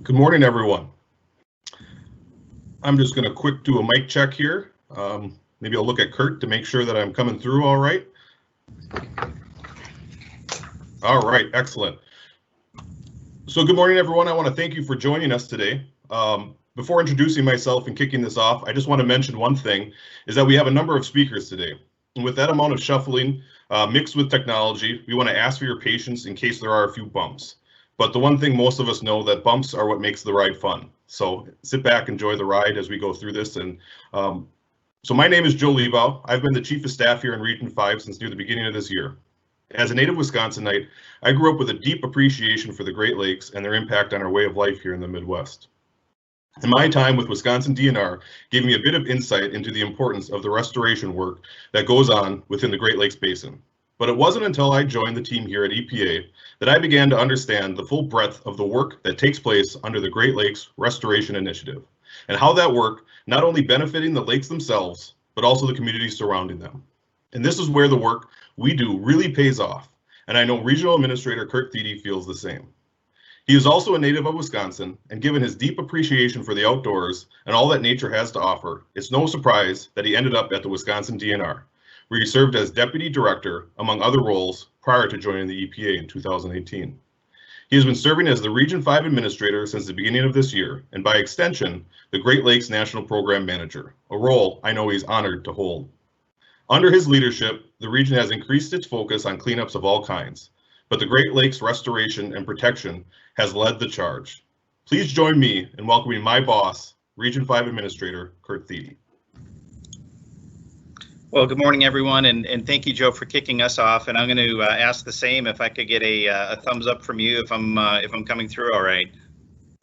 Good morning, everyone. I'm just going to quick do a mic check here. Maybe I'll look at Kurt to make sure that I'm coming through all right. All right, excellent. So good morning, everyone. I want to thank you for joining us today. Before introducing myself and kicking this off, I just want to mention one thing, is that we have a number of speakers today. And with that amount of shuffling mixed with technology, we want to ask for your patience in case there are a few bumps. But the one thing most of us know, that bumps are what makes the ride fun. So sit back, enjoy the ride as we go through this. And so my name is Joe Liebau. I've been the Chief of Staff here in Region 5 since near the beginning of this year. As a native Wisconsinite, I grew up with a deep appreciation for the Great Lakes and their impact on our way of life here in the Midwest. And my time with Wisconsin DNR gave me a bit of insight into the importance of the restoration work that goes on within the Great Lakes Basin. But it wasn't until I joined the team here at EPA that I began to understand the full breadth of the work that takes place under the Great Lakes Restoration Initiative, and how that work not only benefiting the lakes themselves, but also the communities surrounding them. And this is where the work we do really pays off, and I know Regional Administrator Kurt Thiede feels the same. He is also a native of Wisconsin, and given his deep appreciation for the outdoors and all that nature has to offer, it's no surprise that he ended up at the Wisconsin DNR, where he served as Deputy Director, among other roles, prior to joining the EPA in 2018. He has been serving as the Region 5 Administrator since the beginning of this year, and by extension, the Great Lakes National Program Manager, a role I know he's honored to hold. Under his leadership, the region has increased its focus on cleanups of all kinds, but the Great Lakes restoration and protection has led the charge. Please join me in welcoming my boss, Region 5 Administrator Kurt Thiede. Well, good morning, everyone, and thank you, Joe, for kicking us off. And I'm going to ask the same, if I could get a thumbs up from you if I'm coming through all right.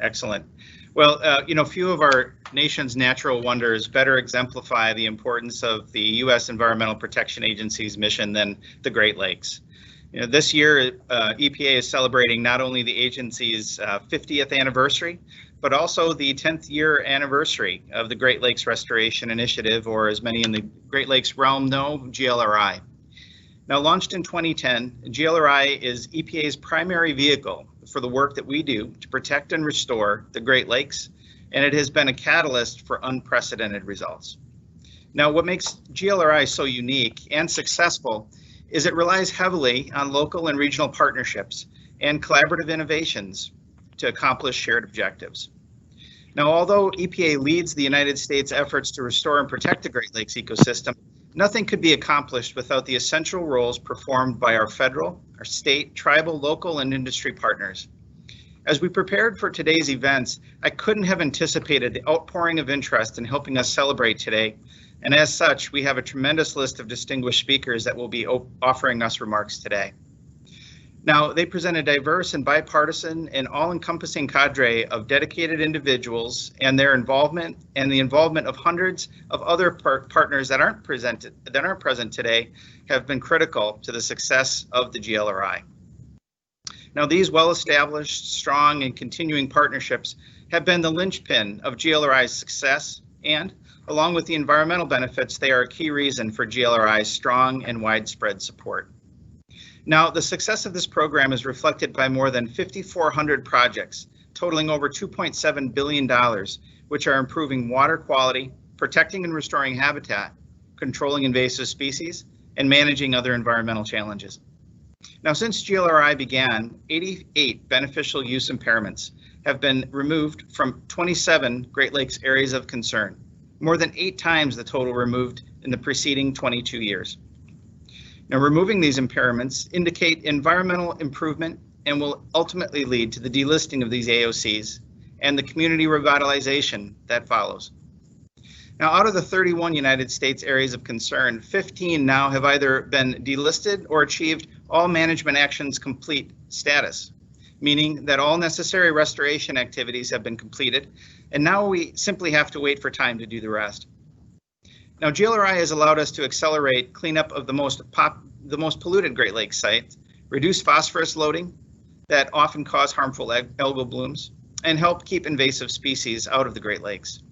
Excellent. Well, few of our nation's natural wonders better exemplify the importance of the U.S. Environmental Protection Agency's mission than the Great Lakes. This year, EPA is celebrating not only the agency's 50th anniversary, but also the 10th year anniversary of the Great Lakes Restoration Initiative, or as many in the Great Lakes realm know, GLRI. Now, launched in 2010, GLRI is EPA's primary vehicle for the work that we do to protect and restore the Great Lakes, and it has been a catalyst for unprecedented results. Now, what makes GLRI so unique and successful is it relies heavily on local and regional partnerships and collaborative innovations to accomplish shared objectives. Now, although EPA leads the United States' efforts to restore and protect the Great Lakes ecosystem, nothing could be accomplished without the essential roles performed by our federal, our state, tribal, local, and industry partners. As we prepared for today's events, I couldn't have anticipated the outpouring of interest in helping us celebrate today. And as such, we have a tremendous list of distinguished speakers that will be offering us remarks today. Now, they present a diverse and bipartisan and all-encompassing cadre of dedicated individuals, and their involvement and the involvement of hundreds of other partners that aren't present today have been critical to the success of the GLRI. Now, these well-established, strong, and continuing partnerships have been the linchpin of GLRI's success, and along with the environmental benefits, they are a key reason for GLRI's strong and widespread support. Now, the success of this program is reflected by more than 5,400 projects totaling over $2.7 billion, which are improving water quality, protecting and restoring habitat, controlling invasive species, and managing other environmental challenges. Now, since GLRI began, 88 beneficial use impairments have been removed from 27 Great Lakes areas of concern, more than 8 times the total removed in the preceding 22 years. Now, removing these impairments indicate environmental improvement and will ultimately lead to the delisting of these AOCs and the community revitalization that follows. Now, out of the 31 United States areas of concern, 15 now have either been delisted or achieved all management actions complete status, meaning that all necessary restoration activities have been completed, and now we simply have to wait for time to do the rest. Now, GLRI has allowed us to accelerate cleanup of the most polluted Great Lakes sites, reduce phosphorus loading that often cause harmful algal blooms, and help keep invasive species out of the Great Lakes.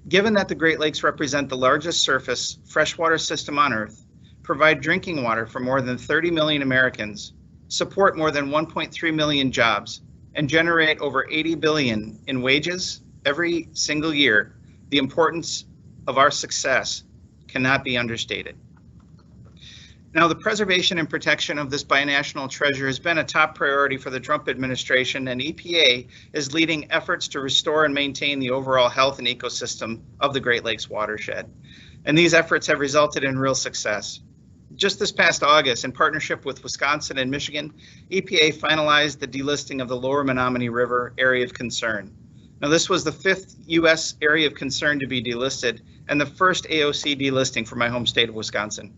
Given that the Great Lakes represent the largest surface freshwater system on Earth, provide drinking water for more than 30 million Americans, support more than 1.3 million jobs, and generate over $80 billion in wages every single year, the importance of our success cannot be understated. Now, the preservation and protection of this binational treasure has been a top priority for the Trump administration, and EPA is leading efforts to restore and maintain the overall health and ecosystem of the Great Lakes watershed. And these efforts have resulted in real success. Just this past August, in partnership with Wisconsin and Michigan, EPA finalized the delisting of the lower Menominee River area of concern. Now, this was the 5th U.S. area of concern to be delisted and the first AOC delisting for my home state of Wisconsin.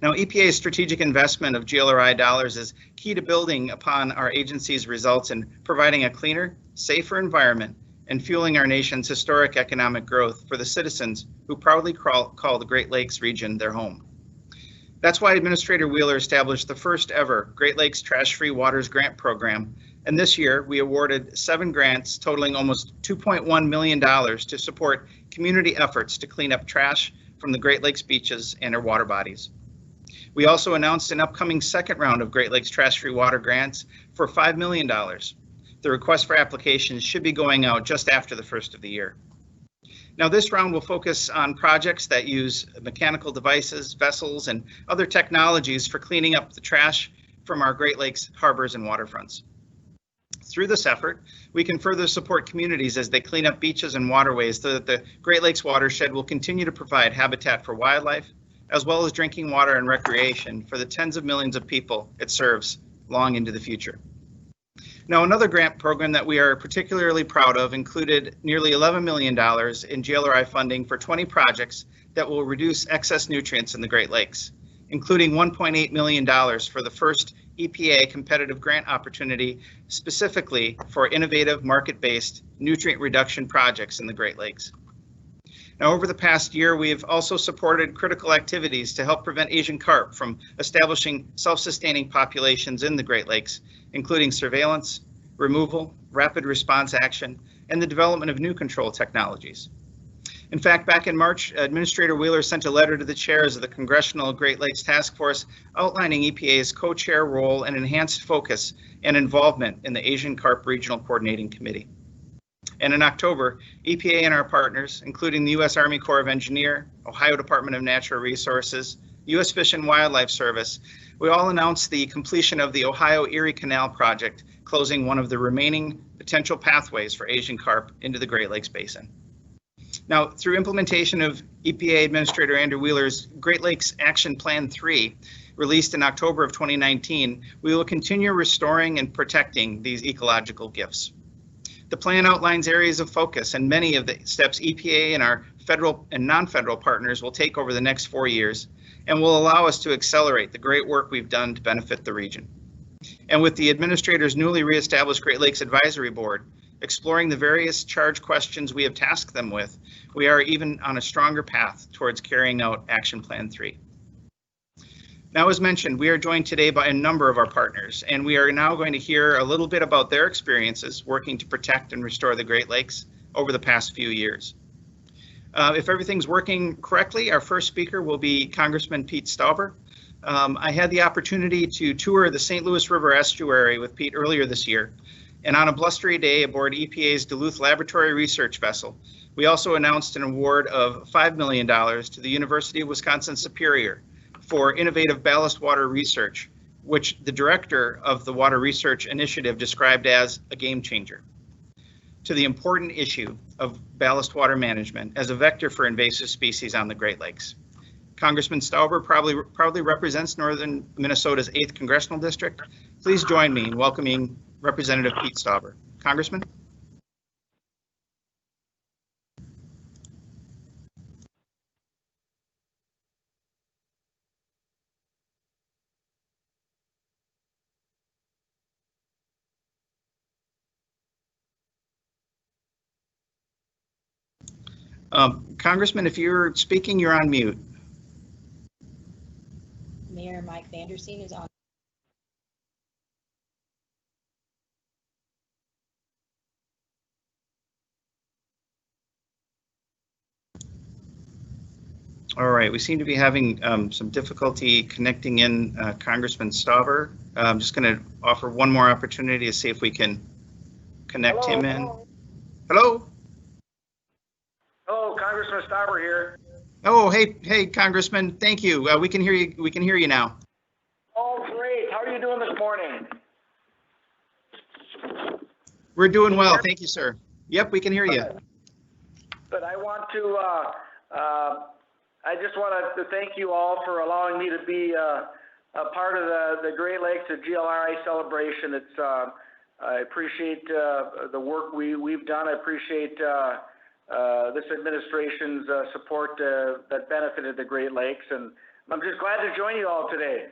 Now, EPA's strategic investment of GLRI dollars is key to building upon our agency's results in providing a cleaner, safer environment and fueling our nation's historic economic growth for the citizens who proudly call the Great Lakes region their home. That's why Administrator Wheeler established the first ever Great Lakes Trash-Free Waters Grant Program. And this year, we awarded 7 grants totaling almost $2.1 million to support community efforts to clean up trash from the Great Lakes beaches and their water bodies. We also announced an upcoming second round of Great Lakes Trash-Free Water grants for $5 million. The request for applications should be going out just after the first of the year. Now, this round will focus on projects that use mechanical devices, vessels, and other technologies for cleaning up the trash from our Great Lakes harbors and waterfronts. Through this effort, we can further support communities as they clean up beaches and waterways so that the Great Lakes watershed will continue to provide habitat for wildlife, as well as drinking water and recreation for the tens of millions of people it serves long into the future. Now, another grant program that we are particularly proud of included nearly $11 million in GLRI funding for 20 projects that will reduce excess nutrients in the Great Lakes, including $1.8 million for the first EPA competitive grant opportunity specifically for innovative market-based nutrient reduction projects in the Great Lakes. Now, over the past year, we have also supported critical activities to help prevent Asian carp from establishing self-sustaining populations in the Great Lakes, including surveillance, removal, rapid response action, and the development of new control technologies. In fact, back in March, Administrator Wheeler sent a letter to the chairs of the Congressional Great Lakes Task Force outlining EPA's co-chair role and enhanced focus and involvement in the Asian Carp Regional Coordinating Committee. And in October, EPA and our partners, including the U.S. Army Corps of Engineers, Ohio Department of Natural Resources, U.S. Fish and Wildlife Service, we all announced the completion of the Ohio Erie Canal project, closing one of the remaining potential pathways for Asian carp into the Great Lakes Basin. Now, through implementation of EPA Administrator Andrew Wheeler's Great Lakes Action Plan 3, released in October of 2019, we will continue restoring and protecting these ecological gifts. The plan outlines areas of focus and many of the steps EPA and our federal and non-federal partners will take over the next 4 years and will allow us to accelerate the great work we've done to benefit the region. And with the administrator's newly reestablished Great Lakes Advisory Board, exploring the various charge questions we have tasked them with, we are even on a stronger path towards carrying out Action Plan 3. Now, as mentioned, we are joined today by a number of our partners, and we are now going to hear a little bit about their experiences working to protect and restore the Great Lakes over the past few years. If everything's working correctly, our first speaker will be Congressman Pete Stauber. I had the opportunity to tour the St. Louis River estuary with Pete earlier this year, and on a blustery day aboard EPA's Duluth Laboratory Research Vessel, we also announced an award of $5 million to the University of Wisconsin-Superior for innovative ballast water research, which the director of the Water Research Initiative described as a game changer, to the important issue of ballast water management as a vector for invasive species on the Great Lakes. Congressman Stauber proudly represents Northern Minnesota's 8th Congressional District. Please join me in welcoming Representative Pete Stauber. Congressman? Congressman, if you're speaking, you're on mute. Mayor Mike Vandersteen is on. All right, we seem to be having some difficulty connecting in Congressman Stauber. I'm just going to offer one more opportunity to see if we can connect him in. Hello? Hello, Congressman Stauber here. Oh, hey, Congressman. Thank you. We can hear you. We can hear you now. Oh, great. How are you doing this morning? We're doing well. Thank you, sir. Yep, we can hear you. But I want to, I just want to thank you all for allowing me to be a part of the Great Lakes, the GLRI celebration. It's, I appreciate the work we've done. I appreciate this administration's support that benefited the Great Lakes, and I'm just glad to join you all today.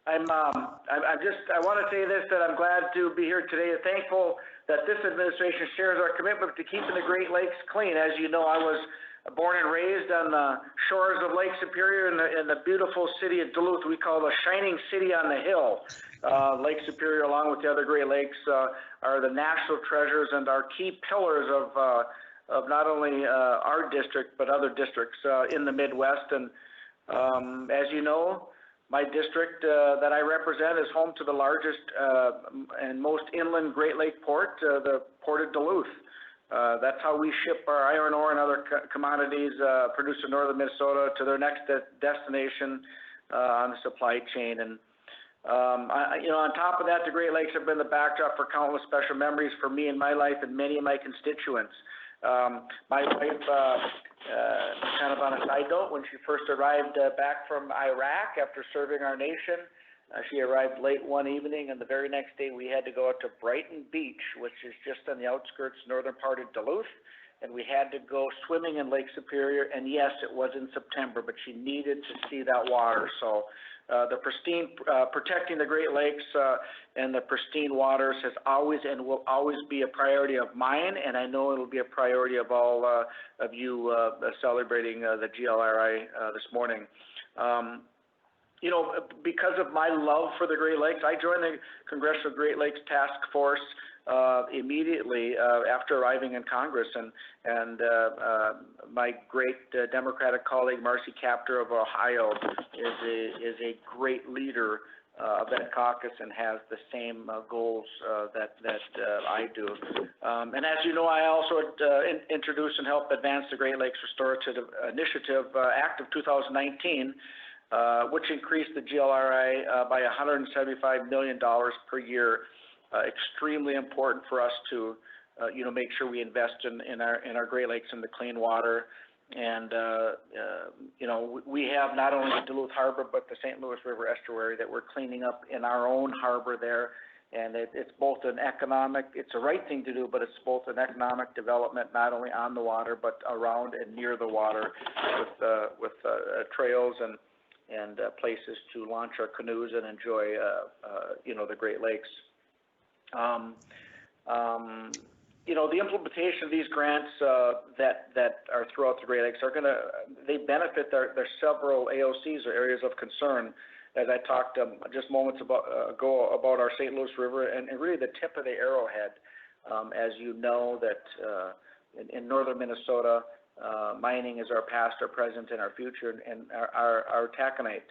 I want to say this, that I'm glad to be here today, and thankful that this administration shares our commitment to keeping the Great Lakes clean. As you know, I was born and raised on the shores of Lake Superior in the beautiful city of Duluth. We call the shining city on the hill. Lake Superior, along with the other Great Lakes, are the national treasures and are key pillars of not only our district, but other districts in the Midwest. And as you know, my district that I represent is home to the largest and most inland Great Lake port, the Port of Duluth. That's how we ship our iron ore and other commodities produced in northern Minnesota to their next destination on the supply chain. And you know, on top of that, the Great Lakes have been the backdrop for countless special memories for me in my life and many of my constituents. My wife, kind of on a side note, when she first arrived back from Iraq after serving our nation, she arrived late one evening, and the very next day we had to go out to Brighton Beach, which is just on the outskirts northern part of Duluth, and we had to go swimming in Lake Superior. And yes, it was in September, but she needed to see that water. So the pristine, protecting the Great Lakes and the pristine waters has always and will always be a priority of mine, and I know it'll be a priority of all of you celebrating the GLRI this morning. You know, because of my love for the Great Lakes, I joined the Congressional Great Lakes Task Force immediately after arriving in Congress, and my great Democratic colleague Marcy Kaptur of Ohio is a great leader of that caucus and has the same goals that I do. And as you know, I also introduced and helped advance the Great Lakes Restorative Initiative Act of 2019, which increased the GLRI by $175 million per year. Extremely important for us to, you know, make sure we invest in our Great Lakes and the clean water. And you know, we have not only the Duluth Harbor, but the St. Louis River estuary that we're cleaning up in our own harbor there. And it's both an economic, it's the right thing to do, but it's both an economic development, not only on the water, but around and near the water, with trails and places to launch our canoes and enjoy, you know, the Great Lakes. You know, the implementation of these grants that are throughout the Great Lakes are they benefit their several AOCs, or areas of concern, as I talked just moments ago about our St. Louis River and really the tip of the arrowhead. As you know, that in northern Minnesota, mining is our past, our present, and our future, and our taconite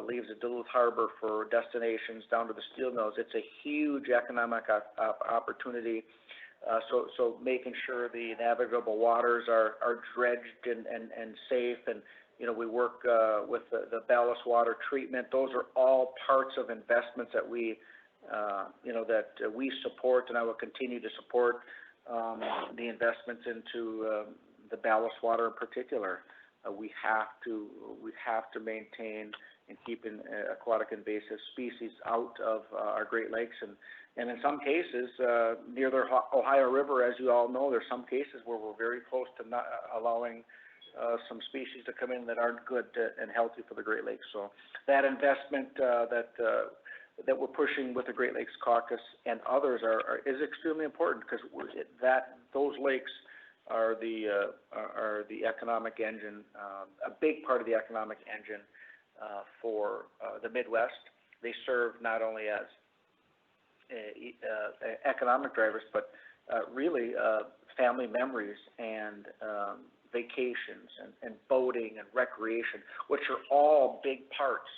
leaves the Duluth Harbor for destinations down to the steel mills. It's a huge economic opportunity. So making sure the navigable waters are dredged and safe, and you know, we work with the ballast water treatment. Those are all parts of investments that we you know, that we support, and I will continue to support the investments into the ballast water in particular. We have to maintain and keep aquatic invasive species out of our Great Lakes, and in some cases near the Ohio River, as you all know, there's some cases where we're very close to not allowing some species to come in that aren't good and healthy for the Great Lakes. So that investment that we're pushing with the Great Lakes Caucus and others is extremely important, because those lakes are the economic engine, a big part of the economic engine for the Midwest. They serve not only as economic drivers, but really family memories and vacations and boating and recreation, which are all big parts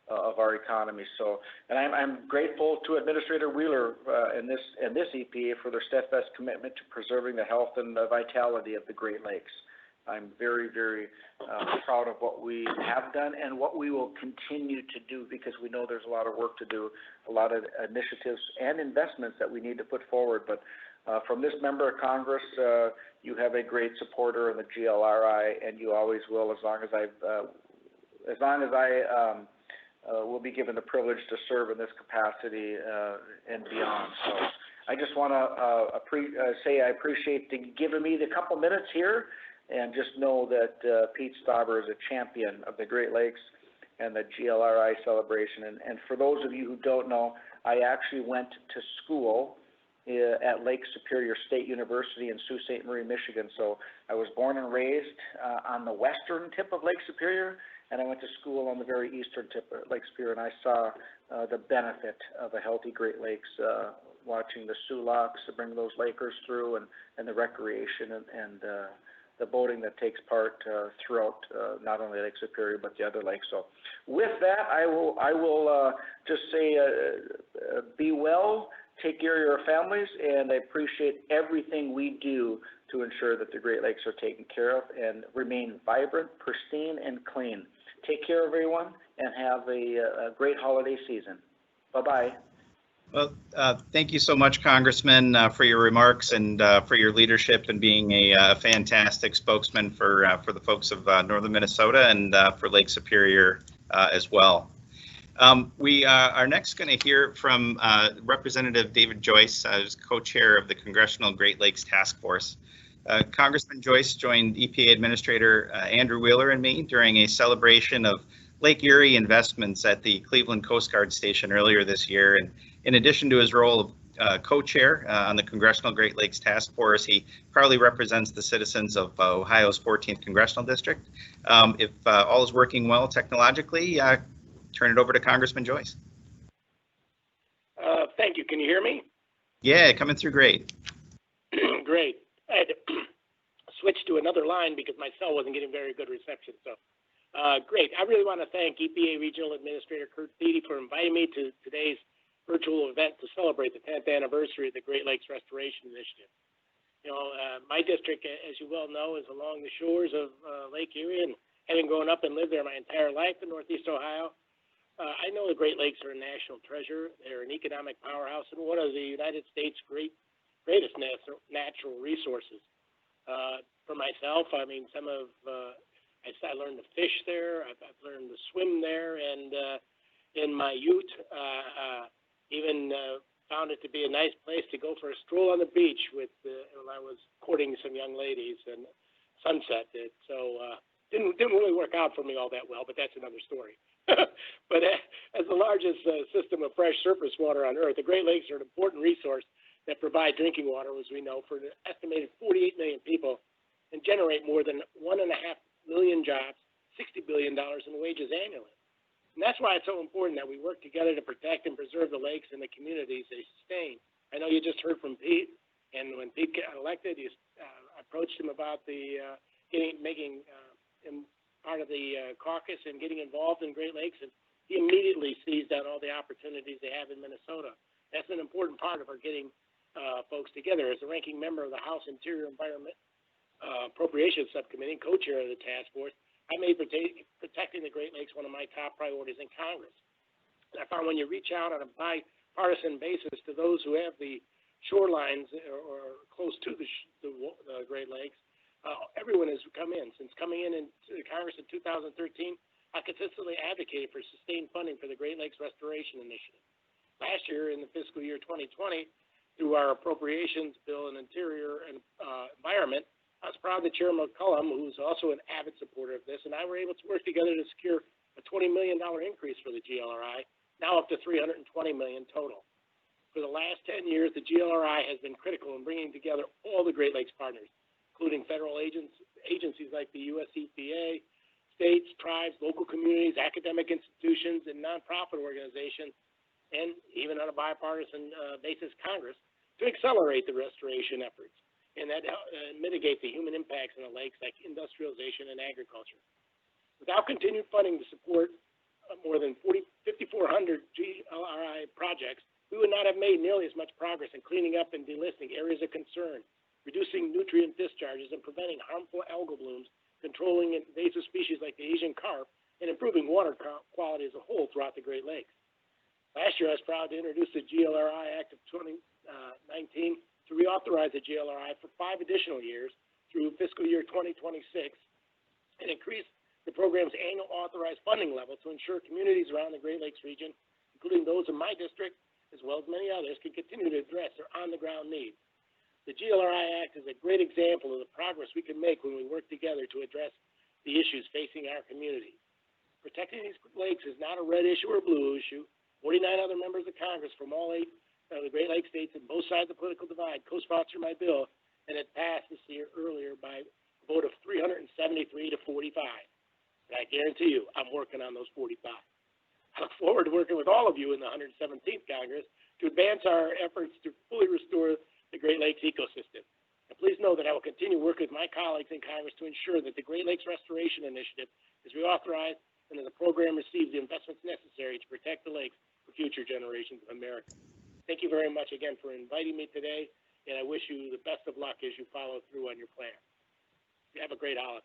of our economy. So, and I'm grateful to Administrator Wheeler and this EPA for their steadfast commitment to preserving the health and the vitality of the Great Lakes. I'm very, very proud of what we have done and what we will continue to do, because we know there's a lot of work to do, a lot of initiatives and investments that we need to put forward. But from this member of Congress, you have a great supporter in the GLRI, and you always will, as long as I will be given the privilege to serve in this capacity and beyond. So I just want to say I appreciate you giving me the couple minutes here, and just know that Pete Stauber is a champion of the Great Lakes and the GLRI celebration. And for those of you who don't know, I actually went to school at Lake Superior State University in Sault Ste. Marie, Michigan. So I was born and raised on the western tip of Lake Superior, and I went to school on the very eastern tip of Lake Superior, and I saw the benefit of a healthy Great Lakes, watching the Sulaks to bring those Lakers through, and the recreation and the boating that takes part throughout not only Lake Superior but the other lakes. So with that, I will just say be well, take care of your families, and I appreciate everything we do to ensure that the Great Lakes are taken care of and remain vibrant, pristine, and clean. Take care, everyone, and have a great holiday season. Bye-bye. Well, thank you so much, Congressman, for your remarks and for your leadership and being a fantastic spokesman for the folks of northern Minnesota and for Lake Superior as well. We are next going to hear from Representative David Joyce, who's co-chair of the Congressional Great Lakes Task Force. Congressman Joyce joined EPA Administrator Andrew Wheeler and me during a celebration of Lake Erie investments at the Cleveland Coast Guard Station earlier this year. And in addition to his role of co-chair on the Congressional Great Lakes Task Force, he proudly represents the citizens of Ohio's 14th Congressional District. If all is working well technologically, turn it over to Congressman Joyce. Thank you. Can you hear me? Yeah, coming through great. Great. I had to switch to another line because my cell wasn't getting very good reception. So great. I really want to thank EPA Regional Administrator Kurt Thiede for inviting me to today's virtual event to celebrate the 10th anniversary of the Great Lakes Restoration Initiative. You know, my district, as you well know, is along the shores of Lake Erie, and having grown up and lived there my entire life in Northeast Ohio, I know the Great Lakes are a national treasure. They're an economic powerhouse and one of the United States' greatest natural resources. For myself, I mean, I learned to fish there. I've learned to swim there, and in my youth, even found it to be a nice place to go for a stroll on the beach when I was courting some young ladies and sunset. So didn't really work out for me all that well, but that's another story. But as the largest system of fresh surface water on Earth, the Great Lakes are an important resource that provide drinking water, as we know, for an estimated 48 million people and generate more than 1.5 million jobs, $60 billion in wages annually. And that's why it's so important that we work together to protect and preserve the lakes and the communities they sustain. I know you just heard from Pete, and when Pete got elected, you approached him about making him part of the caucus and getting involved in Great Lakes, and he immediately seized on all the opportunities they have in Minnesota. That's an important part of our getting folks together. As a ranking member of the House Interior Environment Appropriations Subcommittee, co-chair of the task force, I made protecting the Great Lakes one of my top priorities in Congress. And I found when you reach out on a bipartisan basis to those who have the shorelines or close to the Great Lakes, everyone has come in. Since coming into Congress in 2013, I consistently advocated for sustained funding for the Great Lakes Restoration Initiative. Last year, in the fiscal year 2020, through our appropriations bill and Interior and Environment, I was proud that Chair McCollum, who's also an avid supporter of this, and I were able to work together to secure a $20 million increase for the GLRI, now up to $320 million total. For the last 10 years, the GLRI has been critical in bringing together all the Great Lakes partners, including federal agencies like the US EPA, states, tribes, local communities, academic institutions, and nonprofit organizations, and even on a bipartisan basis, Congress, to accelerate the restoration efforts and that mitigate the human impacts on the lakes like industrialization and agriculture. Without continued funding to support more than 5,400 GLRI projects, we would not have made nearly as much progress in cleaning up and delisting areas of concern, reducing nutrient discharges and preventing harmful algal blooms, controlling invasive species like the Asian carp, and improving water quality as a whole throughout the Great Lakes. Last year, I was proud to introduce the GLRI Act of 2019 to reauthorize the GLRI for 5 additional years through fiscal year 2026 and increase the program's annual authorized funding level to ensure communities around the Great Lakes region, including those in my district, as well as many others, can continue to address their on-the-ground needs. The GLRI Act is a great example of the progress we can make when we work together to address the issues facing our community. Protecting these lakes is not a red issue or a blue issue. 49 other members of Congress from all 8 of the Great Lakes states and both sides of the political divide co-sponsored my bill, and it passed this year earlier by a vote of 373 to 45. And I guarantee you, I'm working on those 45. I look forward to working with all of you in the 117th Congress to advance our efforts to fully restore the Great Lakes ecosystem. And please know that I will continue to work with my colleagues in Congress to ensure that the Great Lakes Restoration Initiative is reauthorized and that the program receives the investments necessary to protect the lakes for future generations of Americans. Thank you very much again for inviting me today, and I wish you the best of luck as you follow through on your plan. Have a great holiday.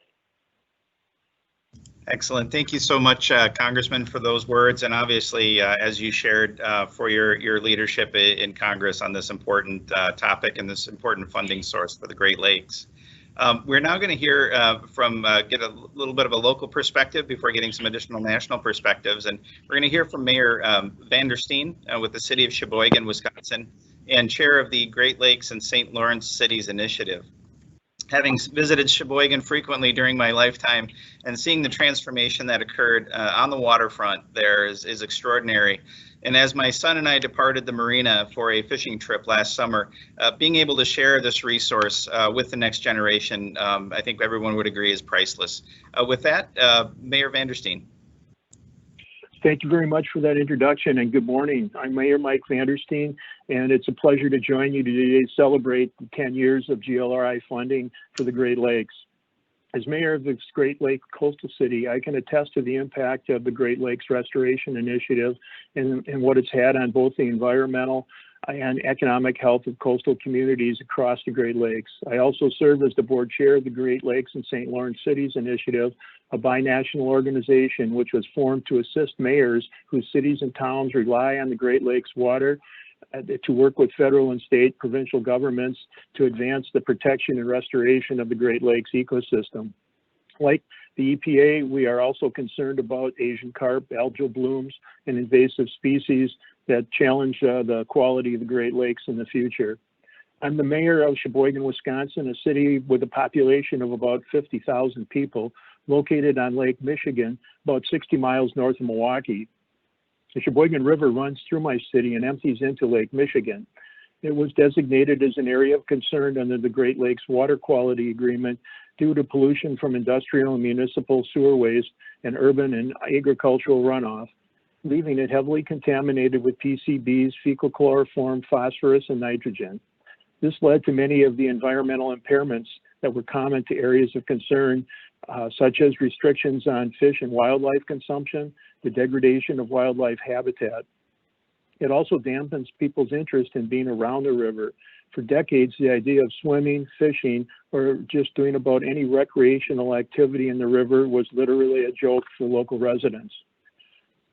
Excellent. Thank you so much, Congressman, for those words, and obviously, as you shared, for your leadership in Congress on this important topic and this important funding source for the Great Lakes. We're now going to hear get a little bit of a local perspective before getting some additional national perspectives, and we're going to hear from Mayor Vandersteen with the City of Sheboygan, Wisconsin, and Chair of the Great Lakes and St. Lawrence Cities Initiative. Having visited Sheboygan frequently during my lifetime and seeing the transformation that occurred on the waterfront there is extraordinary. And as my son and I departed the marina for a fishing trip last summer, being able to share this resource with the next generation, I think everyone would agree is priceless. With that, Mayor Vandersteen. Thank you very much for that introduction, and good morning. I'm Mayor Mike Vandersteen, and it's a pleasure to join you today to celebrate the 10 years of GLRI funding for the Great Lakes. As mayor of this Great Lake coastal city, I can attest to the impact of the Great Lakes Restoration Initiative and what it's had on both the environmental and economic health of coastal communities across the Great Lakes. I also serve as the board chair of the Great Lakes and St. Lawrence Cities Initiative, a binational organization which was formed to assist mayors whose cities and towns rely on the Great Lakes water to work with federal and state provincial governments to advance the protection and restoration of the Great Lakes ecosystem. Like the EPA, we are also concerned about Asian carp, algal blooms, and invasive species that challenge the quality of the Great Lakes in the future. I'm the mayor of Sheboygan, Wisconsin, a city with a population of about 50,000 people, located on Lake Michigan, about 60 miles north of Milwaukee. The Sheboygan River runs through my city and empties into Lake Michigan. It was designated as an area of concern under the Great Lakes Water Quality Agreement due to pollution from industrial and municipal sewer waste and urban and agricultural runoff, leaving it heavily contaminated with PCBs, fecal chloroform, phosphorus, and nitrogen. This led to many of the environmental impairments that were common to areas of concern, such as restrictions on fish and wildlife consumption, the degradation of wildlife habitat. It also dampens people's interest in being around the river. For decades, the idea of swimming, fishing, or just doing about any recreational activity in the river was literally a joke for local residents.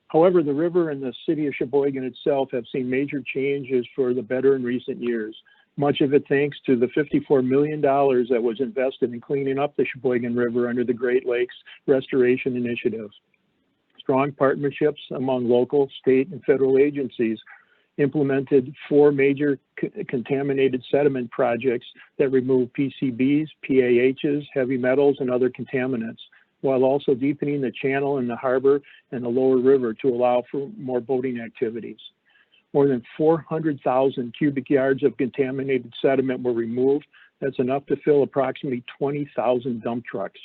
However, the river and the city of Sheboygan itself have seen major changes for the better in recent years. Much of it thanks to the $54 million that was invested in cleaning up the Sheboygan River under the Great Lakes Restoration Initiative. Strong partnerships among local, state, and federal agencies implemented 4 major contaminated sediment projects that remove PCBs, PAHs, heavy metals, and other contaminants, while also deepening the channel in the harbor and the lower river to allow for more boating activities. More than 400,000 cubic yards of contaminated sediment were removed. That's enough to fill approximately 20,000 dump trucks.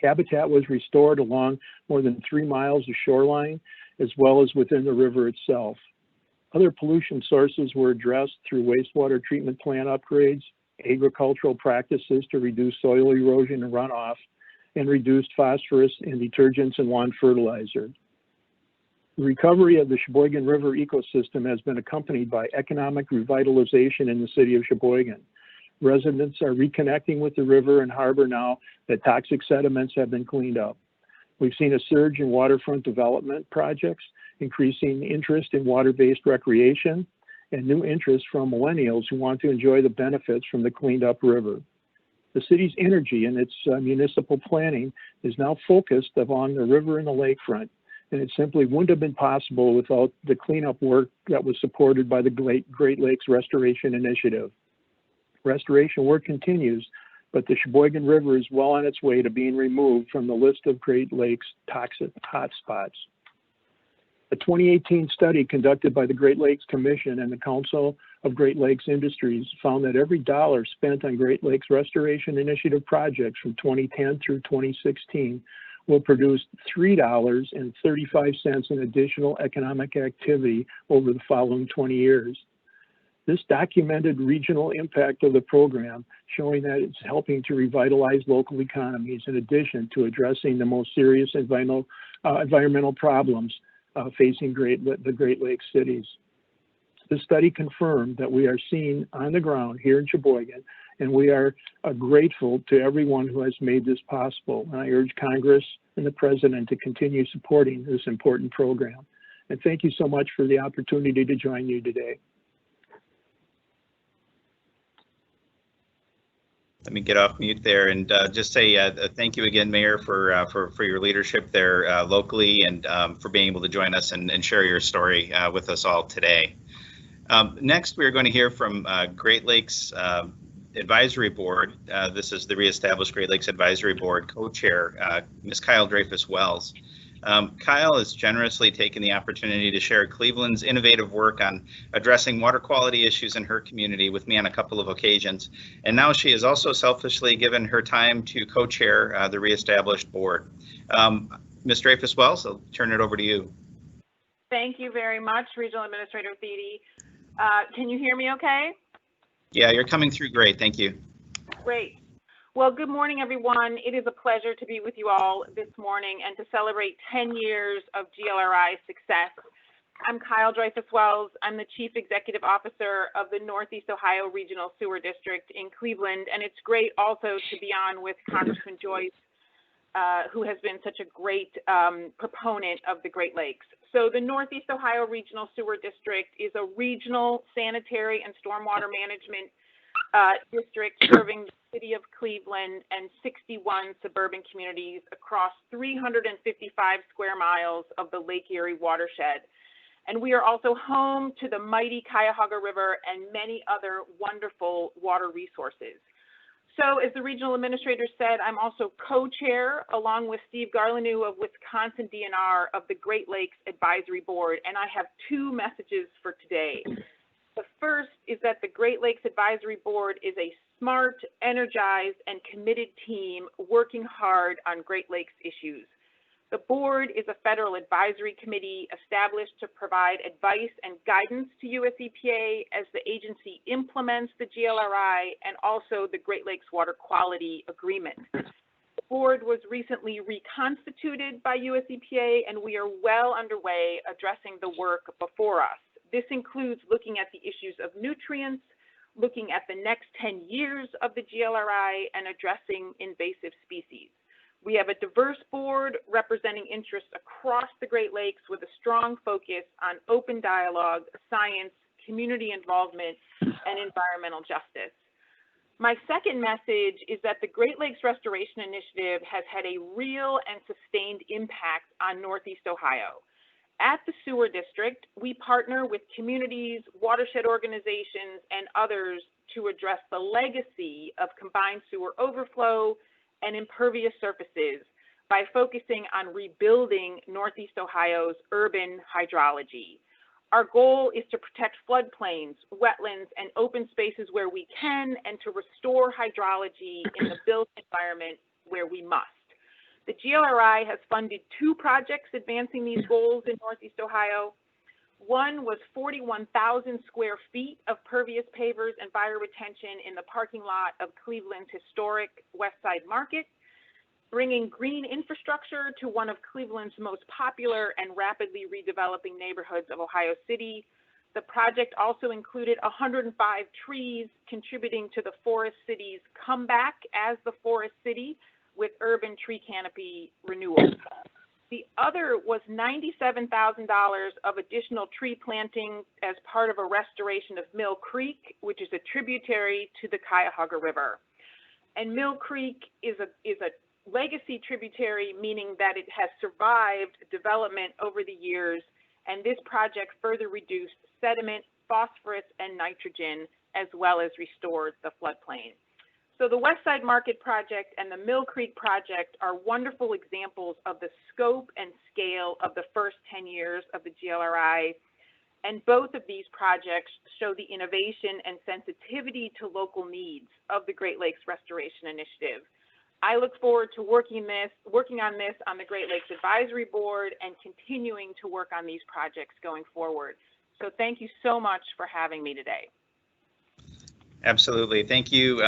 Habitat was restored along more than 3 miles of shoreline, as well as within the river itself. Other pollution sources were addressed through wastewater treatment plant upgrades, agricultural practices to reduce soil erosion and runoff, and reduced phosphorus in detergents and lawn fertilizer. The recovery of the Sheboygan River ecosystem has been accompanied by economic revitalization in the city of Sheboygan. Residents are reconnecting with the river and harbor now that toxic sediments have been cleaned up. We've seen a surge in waterfront development projects, increasing interest in water-based recreation, and new interest from millennials who want to enjoy the benefits from the cleaned up river. The city's energy and its municipal planning is now focused along the river and the lakefront, and it simply wouldn't have been possible without the cleanup work that was supported by the Great Lakes Restoration Initiative. Restoration work continues, but the Sheboygan River is well on its way to being removed from the list of Great Lakes toxic hotspots. A 2018 study conducted by the Great Lakes Commission and the Council of Great Lakes Industries found that every dollar spent on Great Lakes Restoration Initiative projects from 2010 through 2016 will produce $3.35 in additional economic activity over the following 20 years. This documented regional impact of the program, showing that it's helping to revitalize local economies in addition to addressing the most serious environmental problems facing the Great Lakes cities. The study confirmed that we are seeing on the ground here in Sheboygan, and we are grateful to everyone who has made this possible. And I urge Congress and the President to continue supporting this important program. And thank you so much for the opportunity to join you today. Let me get off mute there and just say thank you again, Mayor, for your leadership there locally and for being able to join us and share your story with us all today. Next, we're going to hear from Great Lakes Advisory Board. This is the reestablished Great Lakes Advisory Board co-chair, Ms. Kyle Dreyfuss-Wells. Kyle has generously taken the opportunity to share Cleveland's innovative work on addressing water quality issues in her community with me on a couple of occasions. And now she has also selfishly given her time to co-chair the reestablished board. Ms. Dreyfuss-Wells, I'll turn it over to you. Thank you very much, Regional Administrator Thiede. Can you hear me okay? Yeah, you're coming through great. Thank you. Great. Well, good morning, everyone. It is a pleasure to be with you all this morning and to celebrate 10 years of GLRI success. I'm Kyle Dreyfuss-Wells. I'm the Chief Executive Officer of the Northeast Ohio Regional Sewer District in Cleveland, and it's great also to be on with Congressman Joyce, who has been such a great proponent of the Great Lakes. So the Northeast Ohio Regional Sewer District is a regional sanitary and stormwater management district serving the city of Cleveland and 61 suburban communities across 355 square miles of the Lake Erie watershed. And we are also home to the mighty Cuyahoga River and many other wonderful water resources. So as the regional administrator said, I'm also co-chair along with Steve Garlinew of Wisconsin DNR of the Great Lakes Advisory Board, and I have two messages for today. The first is that the Great Lakes Advisory Board is a smart, energized, and committed team working hard on Great Lakes issues. The board is a federal advisory committee established to provide advice and guidance to US EPA as the agency implements the GLRI and also the Great Lakes Water Quality Agreement. The board was recently reconstituted by US EPA, and we are well underway addressing the work before us. This includes looking at the issues of nutrients, looking at the next 10 years of the GLRI, and addressing invasive species. We have a diverse board representing interests across the Great Lakes with a strong focus on open dialogue, science, community involvement, and environmental justice. My second message is that the Great Lakes Restoration Initiative has had a real and sustained impact on Northeast Ohio. At the sewer district, we partner with communities, watershed organizations, and others to address the legacy of combined sewer overflow and impervious surfaces by focusing on rebuilding Northeast Ohio's urban hydrology. Our goal is to protect floodplains, wetlands, and open spaces where we can, and to restore hydrology in the built environment where we must. The GLRI has funded 2 projects advancing these goals in Northeast Ohio. One was 41,000 square feet of pervious pavers and fire retention in the parking lot of Cleveland's historic West Side Market, bringing green infrastructure to one of Cleveland's most popular and rapidly redeveloping neighborhoods of Ohio City. The project also included 105 trees, contributing to the Forest City's comeback as the Forest City with urban tree canopy renewal. The other was $97,000 of additional tree planting as part of a restoration of Mill Creek, which is a tributary to the Cuyahoga River. And Mill Creek is a legacy tributary, meaning that it has survived development over the years, and this project further reduced sediment, phosphorus, and nitrogen, as well as restored the floodplain. So the West Side Market project and the Mill Creek project are wonderful examples of the scope and scale of the first 10 years of the GLRI, and both of these projects show the innovation and sensitivity to local needs of the Great Lakes Restoration Initiative. I look forward to working on this on the Great Lakes Advisory Board and continuing to work on these projects going forward. So thank you so much for having me today. Absolutely. Thank you,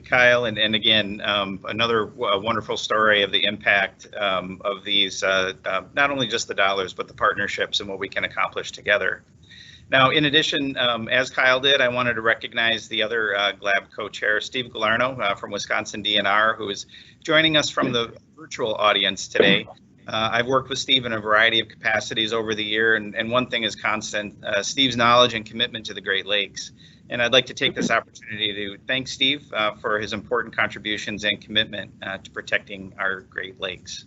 Kyle. And again, another wonderful story of the impact of these, not only just the dollars, but the partnerships and what we can accomplish together. Now, in addition, as Kyle did, I wanted to recognize the other GLAB co-chair, Steve Galarno from Wisconsin DNR, who is joining us from the virtual audience today. I've worked with Steve in a variety of capacities over the year, and one thing is constant, Steve's knowledge and commitment to the Great Lakes. And I'd like to take this opportunity to thank Steve for his important contributions and commitment to protecting our Great Lakes.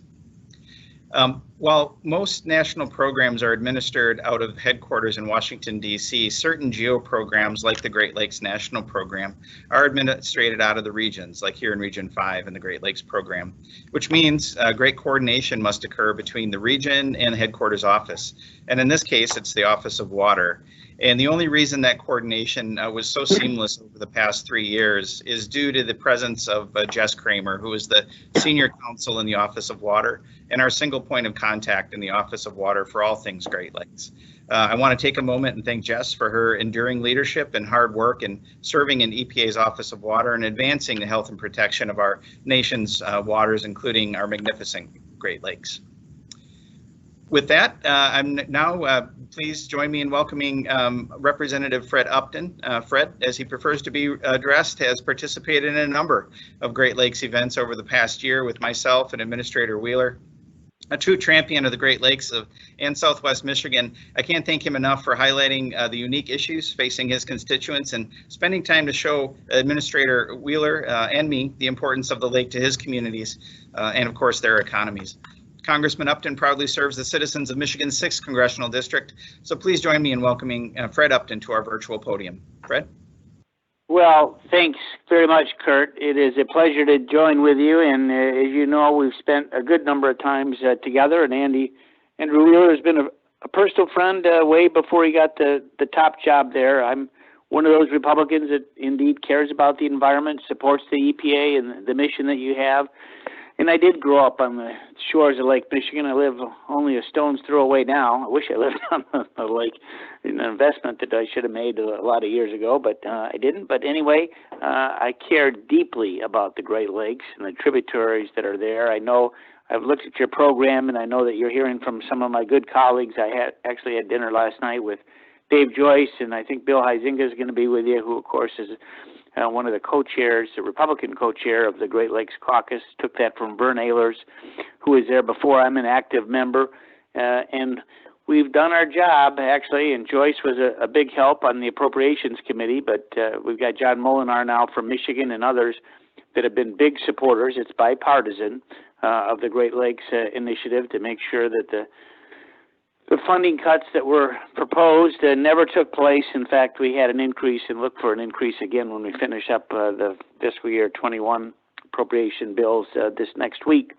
While most national programs are administered out of headquarters in Washington, D.C., certain GEO programs like the Great Lakes National Program are administered out of the regions, like here in Region 5 and the Great Lakes Program, which means great coordination must occur between the region and the headquarters office. And in this case, it's the Office of Water. And the only reason that coordination was so seamless over the past 3 years is due to the presence of Jess Kramer, who is the senior counsel in the Office of Water and our single point of contact in the Office of Water for all things Great Lakes. I want to take a moment and thank Jess for her enduring leadership and hard work in serving in EPA's Office of Water and advancing the health and protection of our nation's waters, including our magnificent Great Lakes. With that, I'm now please join me in welcoming Representative Fred Upton. Fred, as he prefers to be addressed, has participated in a number of Great Lakes events over the past year with myself and Administrator Wheeler. A true champion of the Great Lakes and Southwest Michigan. I can't thank him enough for highlighting the unique issues facing his constituents and spending time to show Administrator Wheeler and me the importance of the lake to his communities and, of course, their economies. Congressman Upton proudly serves the citizens of Michigan's 6th Congressional District, so please join me in welcoming Fred Upton to our virtual podium. Fred? Well, thanks very much, Kurt. It is a pleasure to join with you, and as you know, we've spent a good number of times together, and Andrew Wheeler has been a personal friend way before he got the top job there. I'm one of those Republicans that indeed cares about the environment, supports the EPA and the mission that you have. And I did grow up on the shores of Lake Michigan. I live only a stone's throw away now. I wish I lived on the lake, an investment that I should have made a lot of years ago, but I didn't. But anyway, I care deeply about the Great Lakes and the tributaries that are there. I know I've looked at your program, and I know that you're hearing from some of my good colleagues. I actually had dinner last night with Dave Joyce, and I think Bill Huizinga is going to be with you, who, of course, is one of the co-chairs, the Republican co-chair of the Great Lakes Caucus. Took that from Vern Ehlers, who was there before. I'm an active member, and we've done our job, actually, and Joyce was a big help on the Appropriations Committee, but we've got John Molinar now from Michigan and others that have been big supporters. It's bipartisan of the Great Lakes Initiative to make sure that the funding cuts that were proposed never took place. In fact, we had an increase and look for an increase again when we finish up the fiscal year 21 appropriation bills this next week.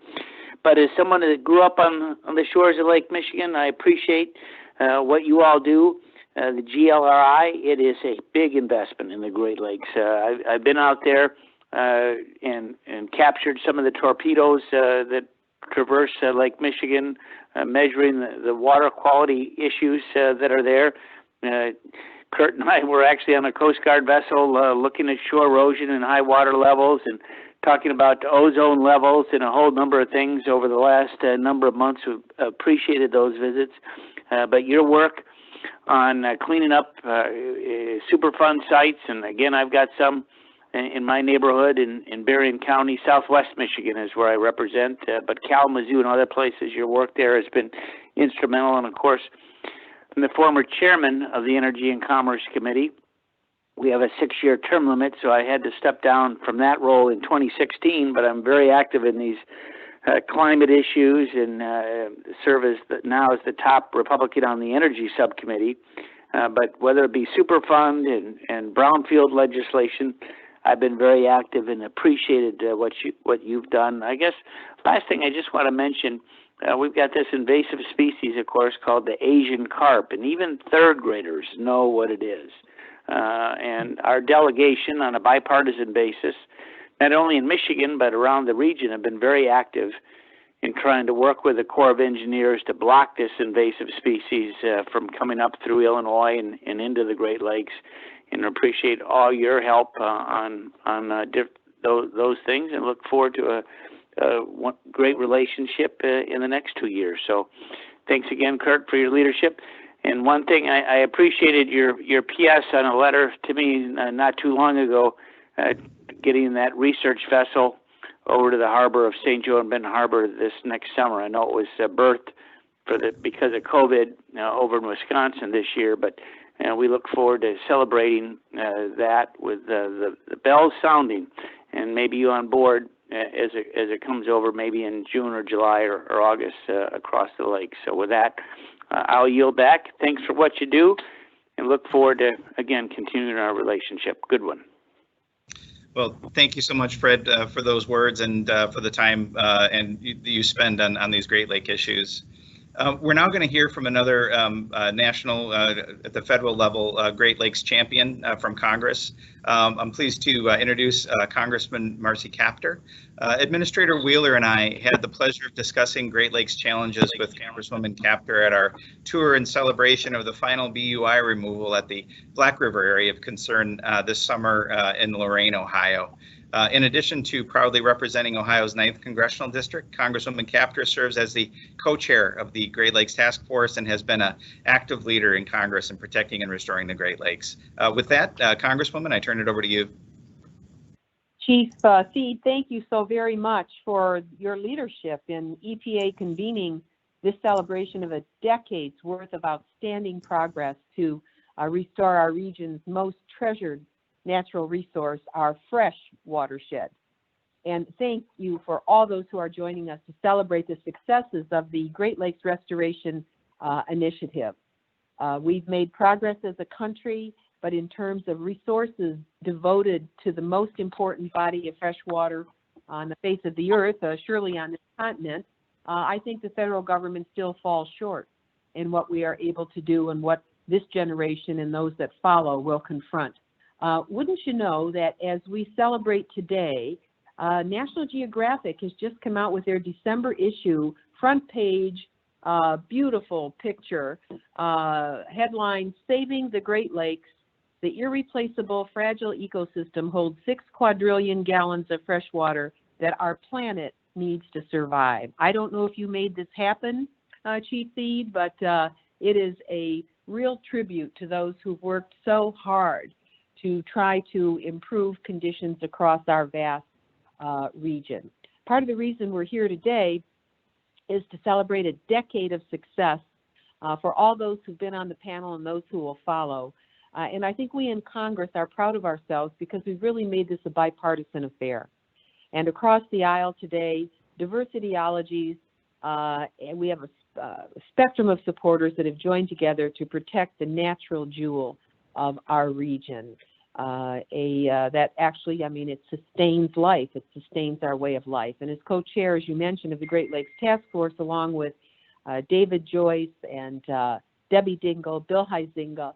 But as someone that grew up on the shores of Lake Michigan, I appreciate what you all do. The GLRI, it is a big investment in the Great Lakes. I've been out there and captured some of the torpedoes that traverse Lake Michigan, measuring the water quality issues that are there. Kurt and I were actually on a Coast Guard vessel looking at shore erosion and high water levels and talking about ozone levels and a whole number of things over the last number of months. We've appreciated those visits. But your work on cleaning up Superfund sites, and again, I've got some in my neighborhood in Berrien County, Southwest Michigan is where I represent, but Kalamazoo and other places, your work there has been instrumental. And of course, I'm the former chairman of the Energy and Commerce Committee. We have a 6-year term limit, so I had to step down from that role in 2016, but I'm very active in these climate issues and serve as now as the top Republican on the Energy Subcommittee. But whether it be Superfund and brownfield legislation, I've been very active and appreciated what you've done. I guess last thing I just want to mention, we've got this invasive species, of course, called the Asian carp, and even third graders know what it is. And our delegation, on a bipartisan basis, not only in Michigan but around the region, have been very active in trying to work with the Corps of Engineers to block this invasive species from coming up through Illinois and into the Great Lakes. And appreciate all your help on those things, and look forward to a great relationship in the next 2 years. So thanks again, Kurt, for your leadership. And one thing, I appreciated your PS on a letter to me not too long ago, getting that research vessel over to the harbor of St. Joe and Benton Harbor this next summer. I know it was birthed because of COVID over in Wisconsin this year, but we look forward to celebrating that with the bells sounding, and maybe you on board as it comes over, maybe in June or July or August across the lake. So with that, I'll yield back. Thanks for what you do, and look forward to, again, continuing our relationship. Good one. Well, thank you so much, Fred, for those words and for the time and you spend on these Great Lake issues. We're now going to hear from another national, at the federal level, Great Lakes champion from Congress. I'm pleased to introduce Congressman Marcy Kaptur. Administrator Wheeler and I had the pleasure of discussing Great Lakes challenges with Congresswoman Kaptur at our tour in celebration of the final BUI removal at the Black River area of concern this summer in Lorain, Ohio. In addition to proudly representing Ohio's 9th Congressional District, Congresswoman Kaptur serves as the co-chair of the Great Lakes Task Force and has been an active leader in Congress in protecting and restoring the Great Lakes. With that, Congresswoman, I turn it over to you. Chief Thiede, thank you so very much for your leadership in EPA convening this celebration of a decade's worth of outstanding progress to restore our region's most treasured natural resource, our fresh watershed. And thank you for all those who are joining us to celebrate the successes of the Great Lakes Restoration Initiative. We've made progress as a country, but in terms of resources devoted to the most important body of fresh water on the face of the earth, surely on this continent, I think the federal government still falls short in what we are able to do and what this generation and those that follow will confront. Wouldn't you know that as we celebrate today, National Geographic has just come out with their December issue, front page, beautiful picture, headline, Saving the Great Lakes, the irreplaceable fragile ecosystem holds 6 quadrillion gallons of fresh water that our planet needs to survive. I don't know if you made this happen, Chief Thiede, but it is a real tribute to those who've worked so hard to try to improve conditions across our vast region. Part of the reason we're here today is to celebrate a decade of success for all those who've been on the panel and those who will follow. And I think we in Congress are proud of ourselves because we've really made this a bipartisan affair. And across the aisle today, diverse ideologies, and we have a spectrum of supporters that have joined together to protect the natural jewel of our region. That actually, I mean, it sustains life. It sustains our way of life. And as co-chair, as you mentioned, of the Great Lakes Task Force, along with David Joyce and Debbie Dingle, Bill Huizinga,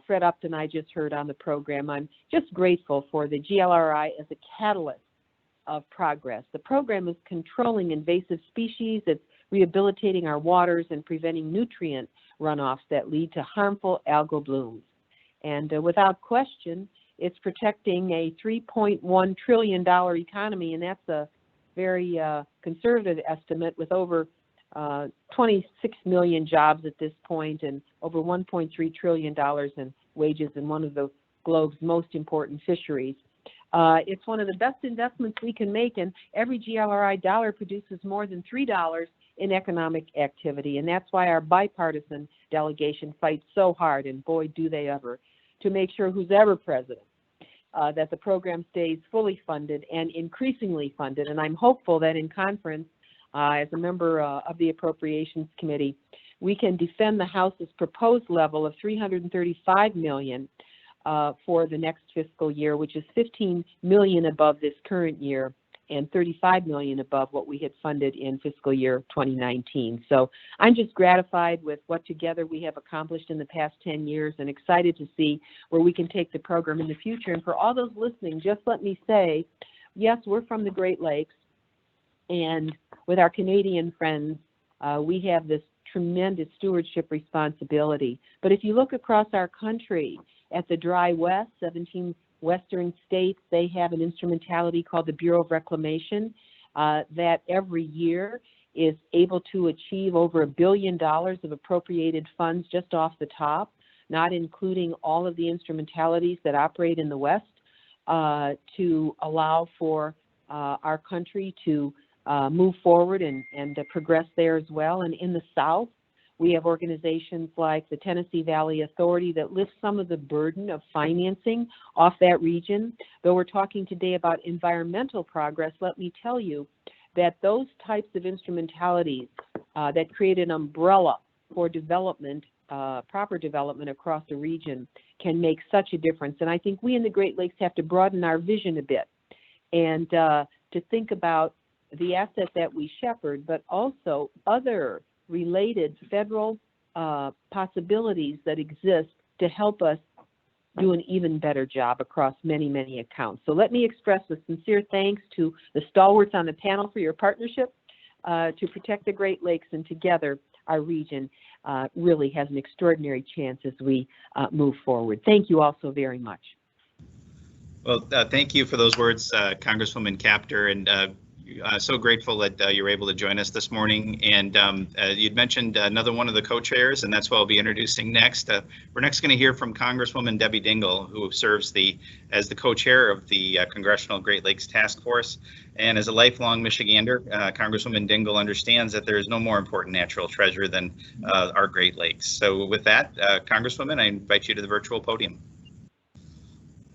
Fred Upton, I just heard on the program, I'm just grateful for the GLRI as a catalyst of progress. The program is controlling invasive species, it's rehabilitating our waters, and preventing nutrient runoffs that lead to harmful algal blooms. And without question, it's protecting a $3.1 trillion economy, and that's a very conservative estimate, with over 26 million jobs at this point and over $1.3 trillion in wages in one of the globe's most important fisheries. It's one of the best investments we can make, and every GLRI dollar produces more than $3 in economic activity, and that's why our bipartisan delegation fights so hard, and boy, do they ever, to make sure who's ever president, that the program stays fully funded and increasingly funded. And I'm hopeful that in conference, as a member of the Appropriations Committee, we can defend the House's proposed level of $335 million for the next fiscal year, which is $15 million above this current year and $35 million above what we had funded in fiscal year 2019. So I'm just gratified with what together we have accomplished in the past 10 years and excited to see where we can take the program in the future. And for all those listening, just let me say, yes, we're from the Great Lakes, and with our Canadian friends, we have this tremendous stewardship responsibility. But if you look across our country at the Dry West, 17 western states, they have an instrumentality called the Bureau of Reclamation that every year is able to achieve over $1 billion of appropriated funds just off the top, not including all of the instrumentalities that operate in the West, to allow for our country to move forward and progress there as well. And in the South, we have organizations like the Tennessee Valley Authority that lift some of the burden of financing off that region. Though we're talking today about environmental progress, let me tell you that those types of instrumentalities that create an umbrella for development, proper development across the region, can make such a difference. And I think we in the Great Lakes have to broaden our vision a bit and to think about the asset that we shepherd, but also other related federal possibilities that exist to help us do an even better job across many, many accounts. So let me express a sincere thanks to the stalwarts on the panel for your partnership to protect the Great Lakes, and together our region really has an extraordinary chance as we move forward. Thank you all so very much. Well, thank you for those words, Congresswoman Capter, and so grateful that you were able to join us this morning. And you'd mentioned another one of the co-chairs, and that's what I'll be introducing next. We're next going to hear from Congresswoman Debbie Dingle, who serves as the co-chair of the Congressional Great Lakes Task Force. And as a lifelong Michigander, Congresswoman Dingle understands that there is no more important natural treasure than our Great Lakes. So with that, Congresswoman, I invite you to the virtual podium.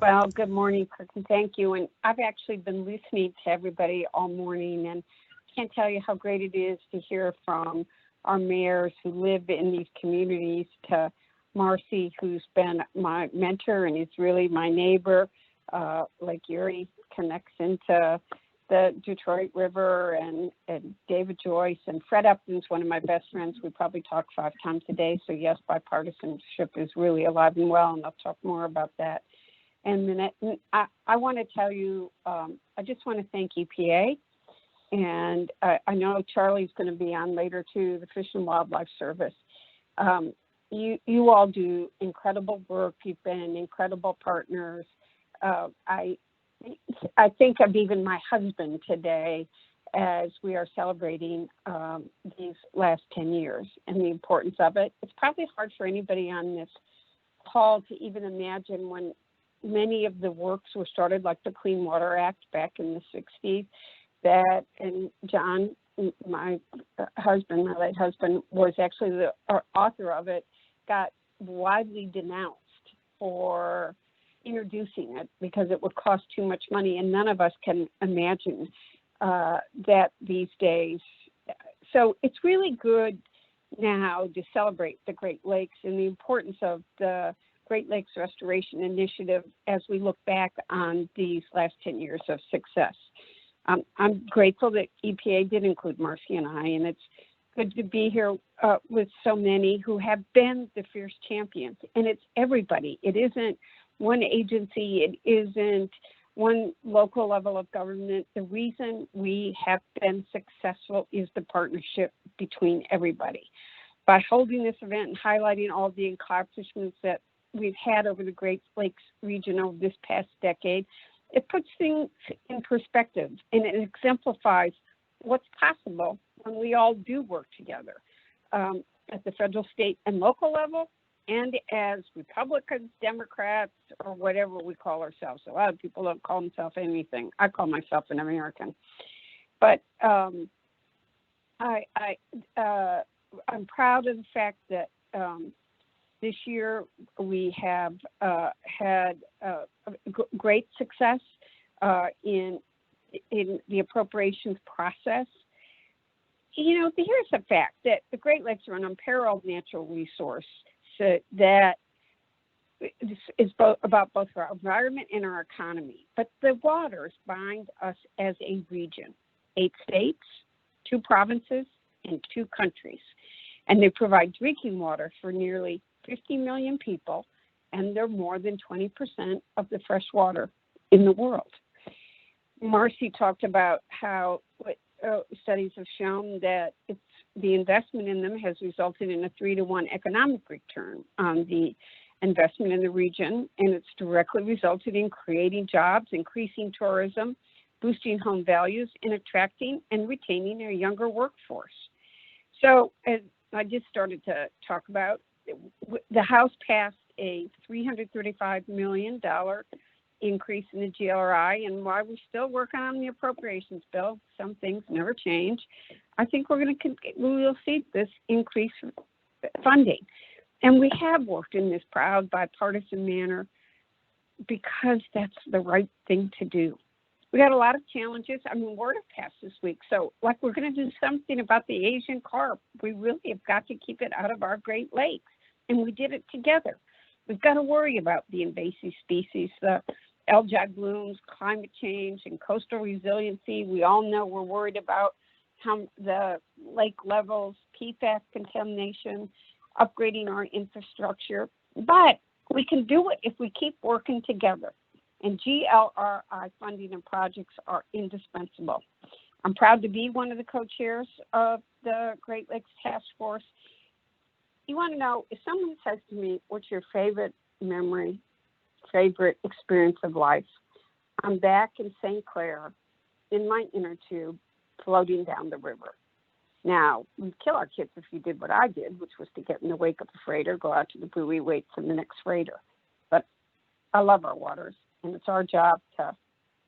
Well, good morning, Kirk, and thank you. And I've actually been listening to everybody all morning, and I can't tell you how great it is to hear from our mayors who live in these communities, to Marcy, who's been my mentor and is really my neighbor. Like Erie connects into the Detroit River, and David Joyce, and Fred Upton's one of my best friends. We probably talk 5 times a day. So yes, bipartisanship is really alive and well, and I'll talk more about that. And then I want to tell you, I just want to thank EPA, and I know Charlie's going to be on later too, the Fish and Wildlife Service. You all do incredible work. You've been incredible partners. I think of even my husband today as we are celebrating these last 10 years and the importance of it. It's probably hard for anybody on this call to even imagine when many of the works were started, like the Clean Water Act back in the 60s, that, and John, my husband, my late husband, was actually the author of it, got widely denounced for introducing it because it would cost too much money, and none of us can imagine that these days. So it's really good now to celebrate the Great Lakes and the importance of the Great Lakes Restoration Initiative as we look back on these last 10 years of success. I'm grateful that EPA did include Marcy and I, and it's good to be here with so many who have been the fierce champions. And it's everybody. It isn't one agency. It isn't one local level of government. The reason we have been successful is the partnership between everybody. By holding this event and highlighting all the accomplishments that we've had over the Great Lakes region over this past decade, it puts things in perspective and it exemplifies what's possible when we all do work together at the federal, state, and local level, and as Republicans, Democrats, or whatever we call ourselves. A lot of people don't call themselves anything. I call myself an American. But I'm proud of the fact that this year we have had great success in the appropriations process. You know, here's the fact that the Great Lakes are an unparalleled natural resource that is about both our environment and our economy. But the waters bind us as a region, 8 states, 2 provinces, and 2 countries. And they provide drinking water for nearly 50 million people, and they're more than 20% of the fresh water in the world. Marcy talked about how studies have shown that the investment in them has resulted in a 3-to-1 economic return on the investment in the region, and it's directly resulted in creating jobs, increasing tourism, boosting home values, and attracting and retaining a younger workforce. So as I just started to talk about, the House passed a $335 million increase in the GLRI, and while we're still working on the appropriations bill, some things never change. I think we will see this increase funding. And we have worked in this proud bipartisan manner because that's the right thing to do. We got a lot of challenges. I mean, word passed this week. So like we're going to do something about the Asian carp. We really have got to keep it out of our Great Lakes. And we did it together. We've got to worry about the invasive species, the algae blooms, climate change, and coastal resiliency. We all know we're worried about how the lake levels, PFAS contamination, upgrading our infrastructure. But we can do it if we keep working together. And GLRI funding and projects are indispensable. I'm proud to be one of the co-chairs of the Great Lakes Task Force. You want to know, if someone says to me, what's your favorite memory, favorite experience of life? I'm back in St. Clair in my inner tube floating down the river. Now, we'd kill our kids if you did what I did, which was to get in the wake of the freighter, go out to the buoy, wait for the next freighter. But I love our waters, and it's our job to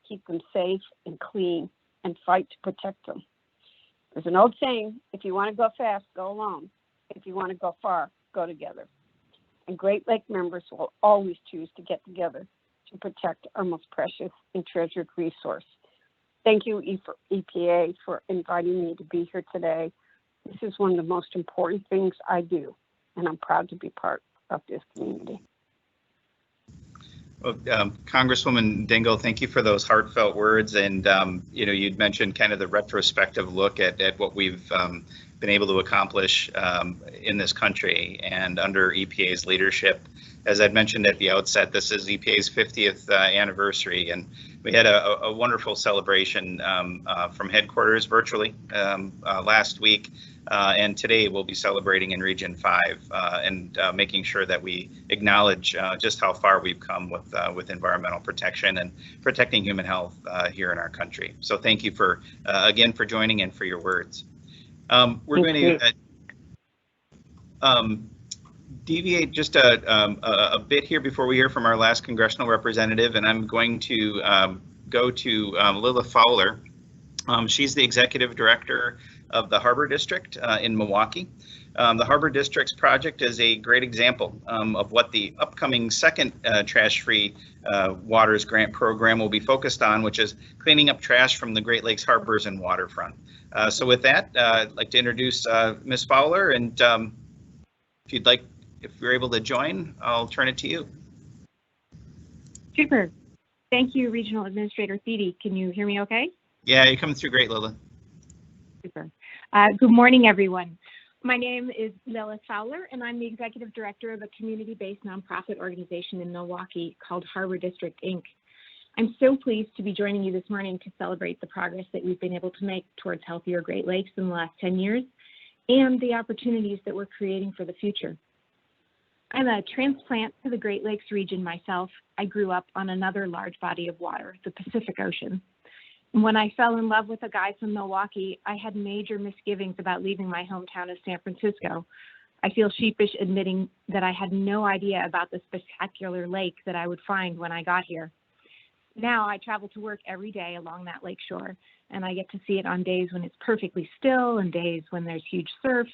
keep them safe and clean and fight to protect them. There's an old saying, if you want to go fast, go alone. If you want to go far, go together. And Great Lake members will always choose to get together to protect our most precious and treasured resource. Thank you, EPA, for inviting me to be here today. This is one of the most important things I do, and I'm proud to be part of this community. Well, Congresswoman Dingle, thank you for those heartfelt words. And, you know, you'd mentioned kind of the retrospective look at what we've been able to accomplish in this country and under EPA's leadership. As I'd mentioned at the outset, this is EPA's 50th anniversary, and we had a wonderful celebration from headquarters virtually last week. And today we'll be celebrating in Region 5 and making sure that we acknowledge just how far we've come with environmental protection and protecting human health here in our country. So thank you for again for joining and for your words. We're going to deviate just a bit here before we hear from our last congressional representative, and I'm going to go to Lila Fowler. She's the executive director of the Harbor District in Milwaukee. The Harbor District's project is a great example of what the upcoming second Trash-Free Waters Grant Program will be focused on, which is cleaning up trash from the Great Lakes harbors and waterfront. So with that, I'd like to introduce Ms. Fowler, and if you're able to join, I'll turn it to you. Super. Thank you, Regional Administrator Thiede. Can you hear me okay? Yeah, you're coming through great, Lila. Super. Good morning, everyone. My name is Lila Fowler, and I'm the Executive Director of a community-based nonprofit organization in Milwaukee called Harbor District, Inc. I'm so pleased to be joining you this morning to celebrate the progress that we've been able to make towards healthier Great Lakes in the last 10 years and the opportunities that we're creating for the future. I'm a transplant to the Great Lakes region myself. I grew up on another large body of water, the Pacific Ocean. And when I fell in love with a guy from Milwaukee, I had major misgivings about leaving my hometown of San Francisco. I feel sheepish admitting that I had no idea about the spectacular lake that I would find when I got here. Now I travel to work every day along that lake shore, and I get to see it on days when it's perfectly still and days when there's huge surf,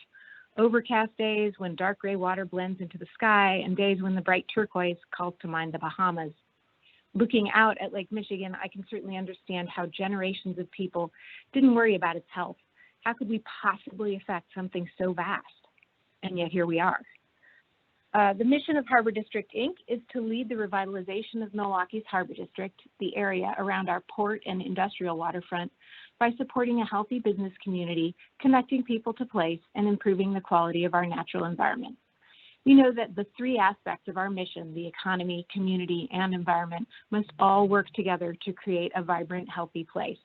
overcast days when dark gray water blends into the sky, and days when the bright turquoise calls to mind the Bahamas. Looking out at Lake Michigan, I can certainly understand how generations of people didn't worry about its health. How could we possibly affect something so vast? And yet here we are. The mission of Harbor District, Inc. is to lead the revitalization of Milwaukee's Harbor District, the area around our port and industrial waterfront, by supporting a healthy business community, connecting people to place, and improving the quality of our natural environment. We know that the three aspects of our mission, the economy, community, and environment, must all work together to create a vibrant, healthy place.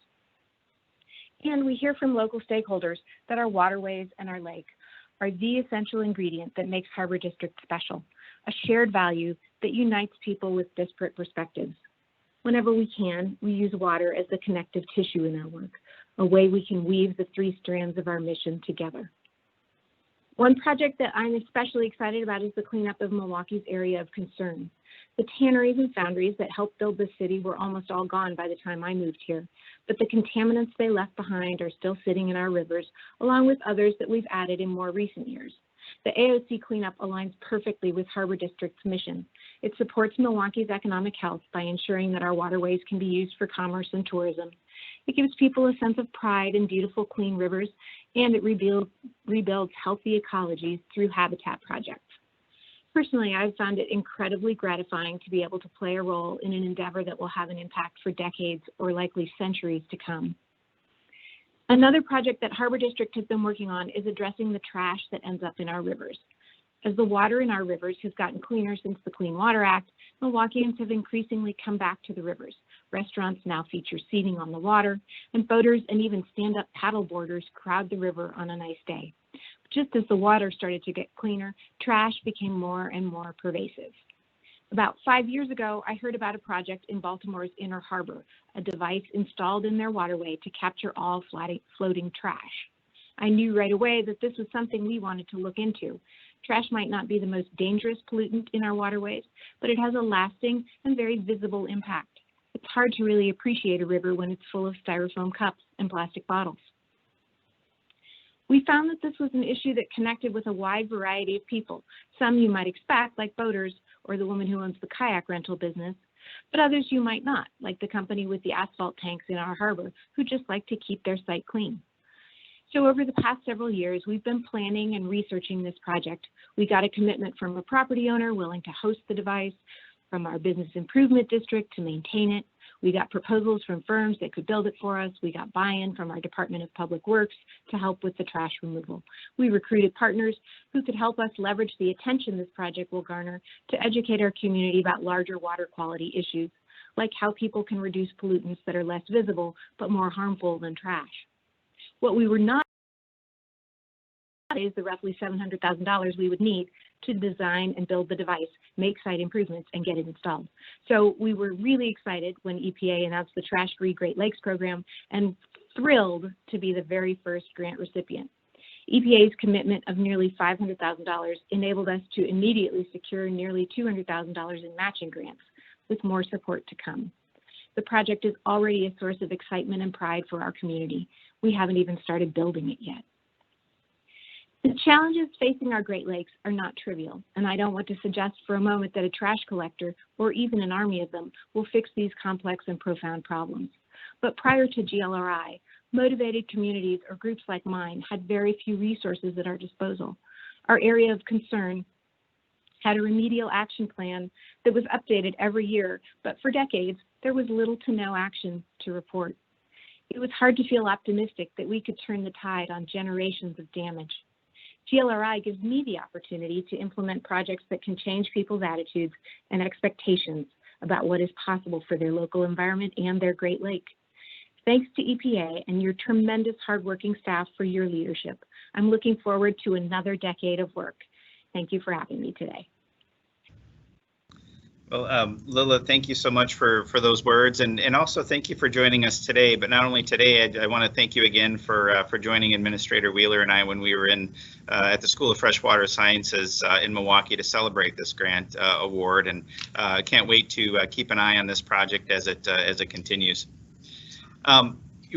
And we hear from local stakeholders that our waterways and our lake are the essential ingredient that makes Harbor District special, a shared value that unites people with disparate perspectives. Whenever we can, we use water as the connective tissue in our work, a way we can weave the three strands of our mission together. One project that I'm especially excited about is the cleanup of Milwaukee's area of concern. The tanneries and foundries that helped build the city were almost all gone by the time I moved here, but the contaminants they left behind are still sitting in our rivers, along with others that we've added in more recent years. The AOC cleanup aligns perfectly with Harbor District's mission. It supports Milwaukee's economic health by ensuring that our waterways can be used for commerce and tourism. It gives people a sense of pride in beautiful, clean rivers, and it rebuilds healthy ecologies through habitat projects. Personally, I've found it incredibly gratifying to be able to play a role in an endeavor that will have an impact for decades or likely centuries to come. Another project that Harbor District has been working on is addressing the trash that ends up in our rivers. As the water in our rivers has gotten cleaner since the Clean Water Act, Milwaukeeans have increasingly come back to the rivers. Restaurants now feature seating on the water, and boaters and even stand-up paddle boarders crowd the river on a nice day. Just as the water started to get cleaner, trash became more and more pervasive. About 5 years ago, I heard about a project in Baltimore's Inner Harbor, a device installed in their waterway to capture all floating trash. I knew right away that this was something we wanted to look into. Trash might not be the most dangerous pollutant in our waterways, but it has a lasting and very visible impact. It's hard to really appreciate a river when it's full of styrofoam cups and plastic bottles. We found that this was an issue that connected with a wide variety of people. Some you might expect, like boaters or the woman who owns the kayak rental business, but others you might not, like the company with the asphalt tanks in our harbor, who just like to keep their site clean. So over the past several years, we've been planning and researching this project. We got a commitment from a property owner willing to host the device, from our business improvement district to maintain it. We got proposals from firms that could build it for us. We got buy-in from our Department of Public Works to help with the trash removal. We recruited partners who could help us leverage the attention this project will garner to educate our community about larger water quality issues, like how people can reduce pollutants that are less visible but more harmful than trash. What we were not is the roughly $700,000 we would need to design and build the device, make site improvements, and get it installed. So we were really excited when EPA announced the Trash-Free Great Lakes program and thrilled to be the very first grant recipient. EPA's commitment of nearly $500,000 enabled us to immediately secure nearly $200,000 in matching grants, with more support to come. The project is already a source of excitement and pride for our community. We haven't even started building it yet. The challenges facing our Great Lakes are not trivial, and I don't want to suggest for a moment that a trash collector, or even an army of them, will fix these complex and profound problems. But prior to GLRI, motivated communities or groups like mine had very few resources at our disposal. Our area of concern had a remedial action plan that was updated every year, but for decades, there was little to no action to report. It was hard to feel optimistic that we could turn the tide on generations of damage. GLRI gives me the opportunity to implement projects that can change people's attitudes and expectations about what is possible for their local environment and their Great Lake. Thanks to EPA and your tremendous hardworking staff for your leadership. I'm looking forward to another decade of work. Thank you for having me today. Well, Lila, thank you so much for those words, and also thank you for joining us today. But not only today, I want to thank you again for joining Administrator Wheeler and I when we were in at the School of Freshwater Sciences in Milwaukee to celebrate this grant award, and I can't wait to keep an eye on this project as it continues.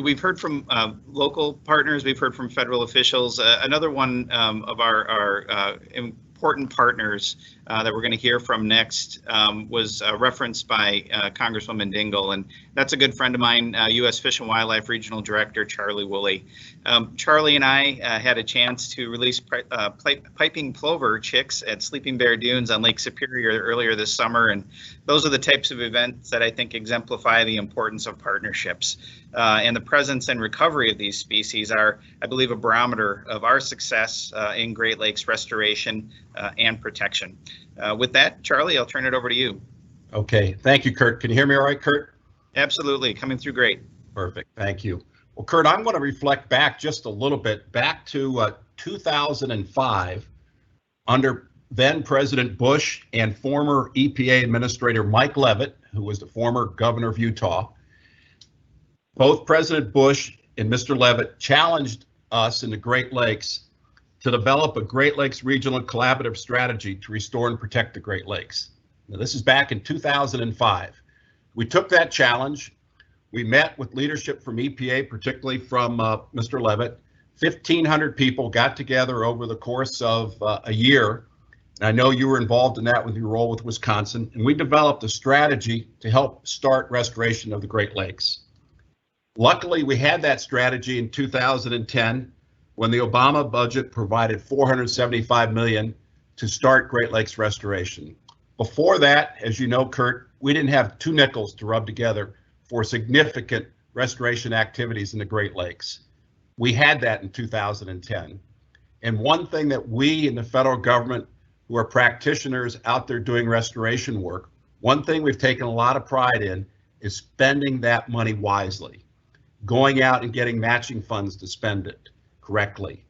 We've heard from local partners, we've heard from federal officials. Another one of our important partners that we're going to hear from next was referenced by Congresswoman Dingle, and that's a good friend of mine, U.S. Fish and Wildlife Regional Director Charlie Woolley. Charlie and I had a chance to release piping plover chicks at Sleeping Bear Dunes on Lake Superior earlier this summer, and those are the types of events that I think exemplify the importance of partnerships. And the presence and recovery of these species are, I believe, a barometer of our success in Great Lakes restoration and protection. With that, Charlie, I'll turn it over to you. Okay, thank you, Kurt. Can you hear me all right, Kurt? Absolutely, coming through great. Perfect, thank you. Well, Kurt, I'm going to reflect back just a little bit, back to 2005, under then President Bush and former EPA Administrator Mike Leavitt, who was the former governor of Utah. Both President Bush and Mr. Leavitt challenged us in the Great Lakes to develop a Great Lakes regional and collaborative strategy to restore and protect the Great Lakes. Now, this is back in 2005. We took that challenge. We met with leadership from EPA, particularly from Mr. Leavitt. 1,500 people got together over the course of a year. And I know you were involved in that with your role with Wisconsin. And we developed a strategy to help start restoration of the Great Lakes. Luckily, we had that strategy in 2010 when the Obama budget provided $475 million to start Great Lakes restoration. Before that, as you know, Kurt, we didn't have 2 nickels to rub together for significant restoration activities in the Great Lakes. We had that in 2010. And one thing that we in the federal government, who are practitioners out there doing restoration work, one thing we've taken a lot of pride in is spending that money wisely, going out and getting matching funds to spend it correctly,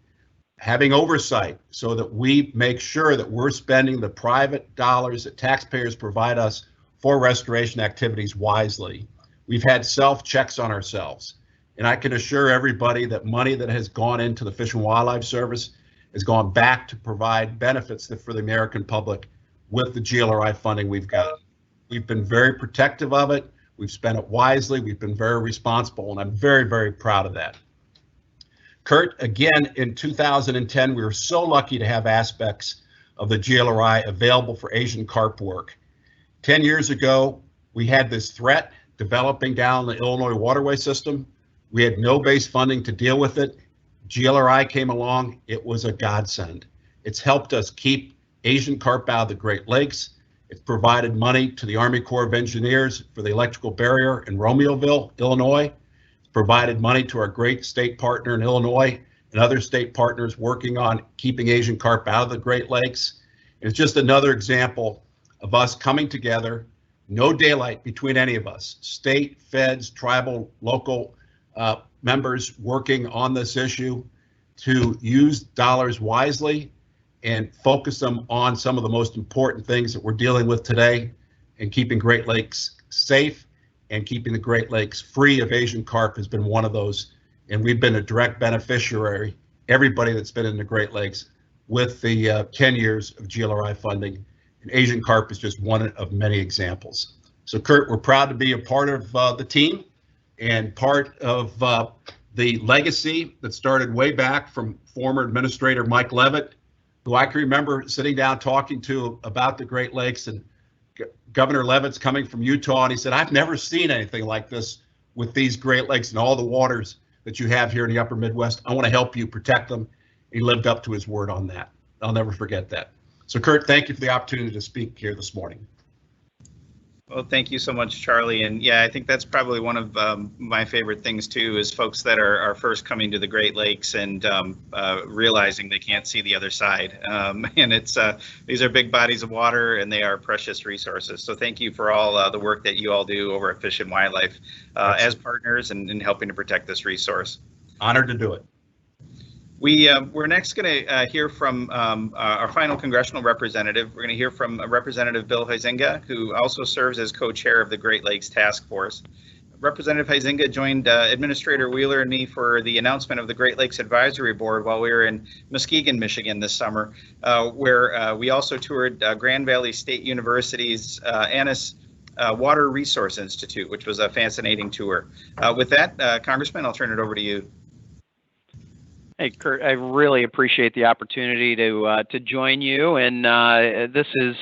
having oversight so that we make sure that we're spending the private dollars that taxpayers provide us for restoration activities wisely. We've had self-checks on ourselves. And I can assure everybody that money that has gone into the Fish and Wildlife Service has gone back to provide benefits for the American public with the GLRI funding we've got. We've been very protective of it. We've spent it wisely. We've been very responsible, and I'm very, very proud of that. Kurt, again, in 2010, we were so lucky to have aspects of the GLRI available for Asian carp work. 10 years ago, we had this threat developing down the Illinois waterway system. We had no base funding to deal with it. GLRI came along. It was a godsend. It's helped us keep Asian carp out of the Great Lakes. It's provided money to the Army Corps of Engineers for the electrical barrier in Romeoville, Illinois. It's provided money to our great state partner in Illinois and other state partners working on keeping Asian carp out of the Great Lakes. It's just another example of us coming together, no daylight between any of us, state, feds, tribal, local members working on this issue to use dollars wisely and focus them on some of the most important things that we're dealing with today and keeping Great Lakes safe and keeping the Great Lakes free of Asian carp has been one of those. And we've been a direct beneficiary, everybody that's been in the Great Lakes, with the 10 years of GLRI funding. And Asian carp is just one of many examples. So Kurt, we're proud to be a part of the team and part of the legacy that started way back from former Administrator Mike Leavitt, who I can remember sitting down talking to about the Great Lakes, and Governor Leavitt's coming from Utah, and he said, I've never seen anything like this with these Great Lakes and all the waters that you have here in the upper Midwest. I want to help you protect them. He lived up to his word on that. I'll never forget that. So Kurt, thank you for the opportunity to speak here this morning. Well, thank you so much, Charlie. And yeah, I think that's probably one of my favorite things too, is folks that are first coming to the Great Lakes and realizing they can't see the other side. And it's these are big bodies of water, and they are precious resources. So thank you for all the work that you all do over at Fish and Wildlife as partners and helping to protect this resource. Honored to do it. We're next going to hear from our final congressional representative. We're going to hear from Representative Bill Huizenga, who also serves as co-chair of the Great Lakes Task Force. Representative Huizenga joined Administrator Wheeler and me for the announcement of the Great Lakes Advisory Board while we were in Muskegon, Michigan this summer, where we also toured Grand Valley State University's Annis Water Resource Institute, which was a fascinating tour. With that, Congressman, I'll turn it over to you. Hey, Kurt, I really appreciate the opportunity to join you, and this is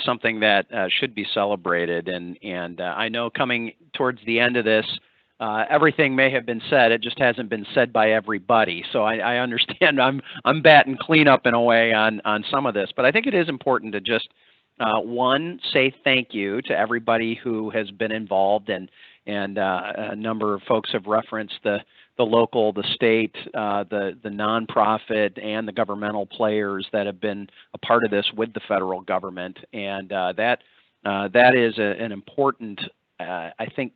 something that should be celebrated. And I know coming towards the end of this, everything may have been said. It just hasn't been said by everybody. So I understand I'm batting cleanup in a way on some of this, but I think it is important to just one, say thank you to everybody who has been involved, and a number of folks have referenced the local, the state, the nonprofit, and the governmental players that have been a part of this with the federal government, and that is an important, I think,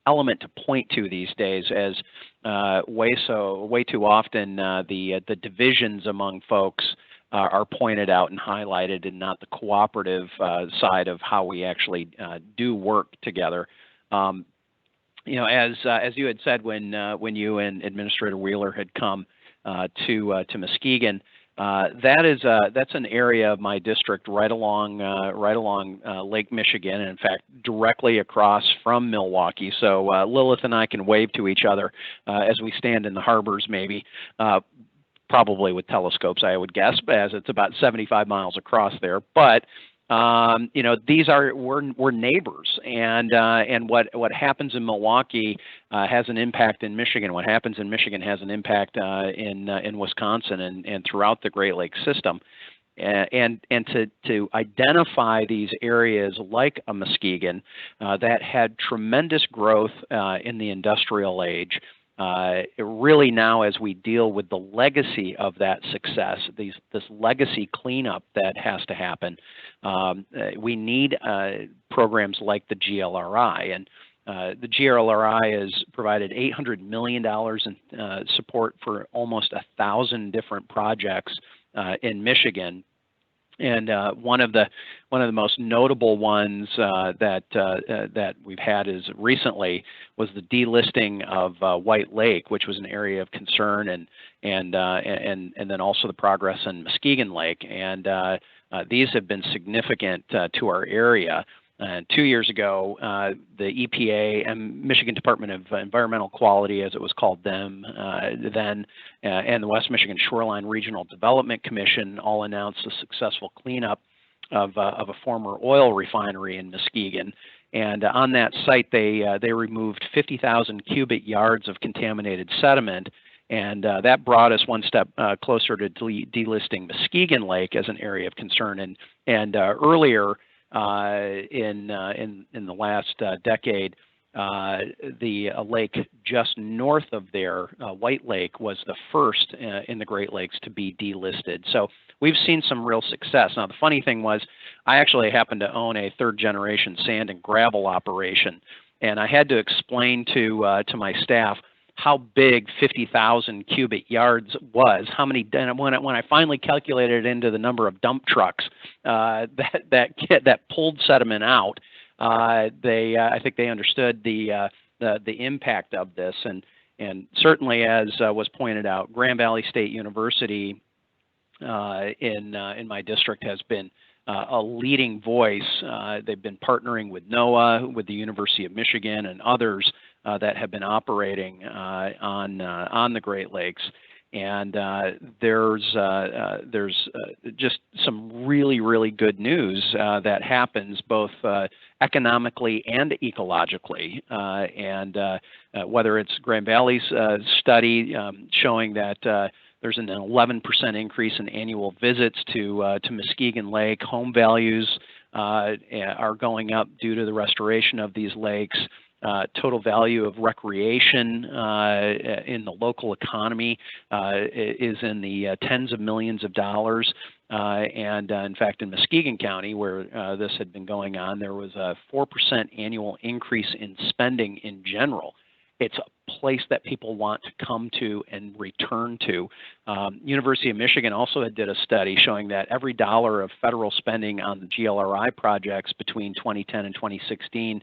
element to point to these days, as way too often the divisions among folks are pointed out and highlighted, and not the cooperative side of how we actually do work together. You know, as you had said when you and Administrator Wheeler had come to Muskegon, that's an area of my district right along Lake Michigan, and in fact directly across from Milwaukee. So Lilith and I can wave to each other as we stand in the harbors, maybe. Probably with telescopes, I would guess, as it's about 75 miles across there. But you know, we're neighbors, and what happens in Milwaukee has an impact in Michigan. What happens in Michigan has an impact in Wisconsin and throughout the Great Lakes system. And to identify these areas like a Muskegon that had tremendous growth in the industrial age. Really now, as we deal with the legacy of that success, this legacy cleanup that has to happen, we need programs like the GLRI. And the GLRI has provided $800 million in support for almost 1,000 different projects in Michigan. And one of the most notable ones that we've had is recently was the delisting of White Lake, which was an area of concern, and then also the progress in Muskegon Lake. And these have been significant to our area. 2 years ago, the EPA and Michigan Department of Environmental Quality, as it was called then, and the West Michigan Shoreline Regional Development Commission all announced the successful cleanup of a former oil refinery in Muskegon. And on that site, they removed 50,000 cubic yards of contaminated sediment, and that brought us one step closer to delisting Muskegon Lake as an area of concern. And earlier, in the last decade, the lake just north of there, White Lake, was the first in the Great Lakes to be delisted. So we've seen some real success. Now, the funny thing was, I actually happen to own a third-generation sand and gravel operation, and I had to explain to my staff how big 50,000 cubic yards was. How many? When I finally calculated it into the number of dump trucks that pulled sediment out, I think they understood the impact of this. And certainly, as was pointed out, Grand Valley State University in my district has been a leading voice. They've been partnering with NOAA, with the University of Michigan, and others that have been operating on the Great Lakes. And there's just some really good news that happens both economically and ecologically. And whether it's Grand Valley's study showing that there's an 11% increase in annual visits to Muskegon Lake, home values are going up due to the restoration of these lakes. Total value of recreation in the local economy is in the tens of millions of dollars. And in fact, in Muskegon County, where this had been going on, there was a 4% annual increase in spending in general. It's a place that people want to come to and return to. University of Michigan also did a study showing that every dollar of federal spending on the GLRI projects between 2010 and 2016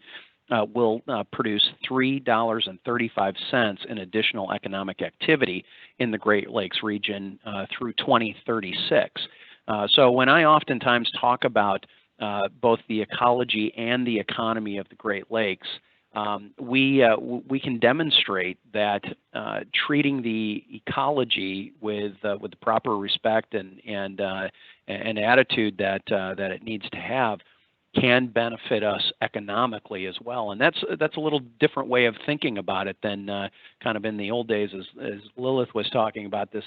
will produce $3.35 in additional economic activity in the Great Lakes region through 2036. So when I oftentimes talk about both the ecology and the economy of the Great Lakes, we can demonstrate that treating the ecology with the proper respect and attitude that it needs to have can benefit us economically as well. And that's a little different way of thinking about it than kind of in the old days, as Lilith was talking about this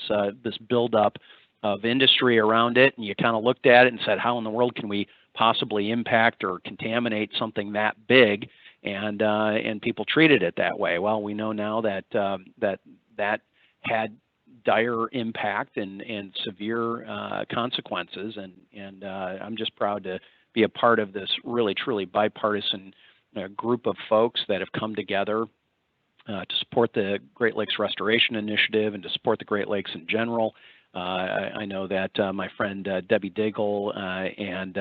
buildup of industry around it, and you kind of looked at it and said, how in the world can we possibly impact or contaminate something that big? And people treated it that way. Well, we know now that that had dire impact and severe consequences, and I'm just proud to be a part of this really truly bipartisan group of folks that have come together to support the Great Lakes Restoration Initiative and to support the Great Lakes in general. I know that my friend Debbie Dingle and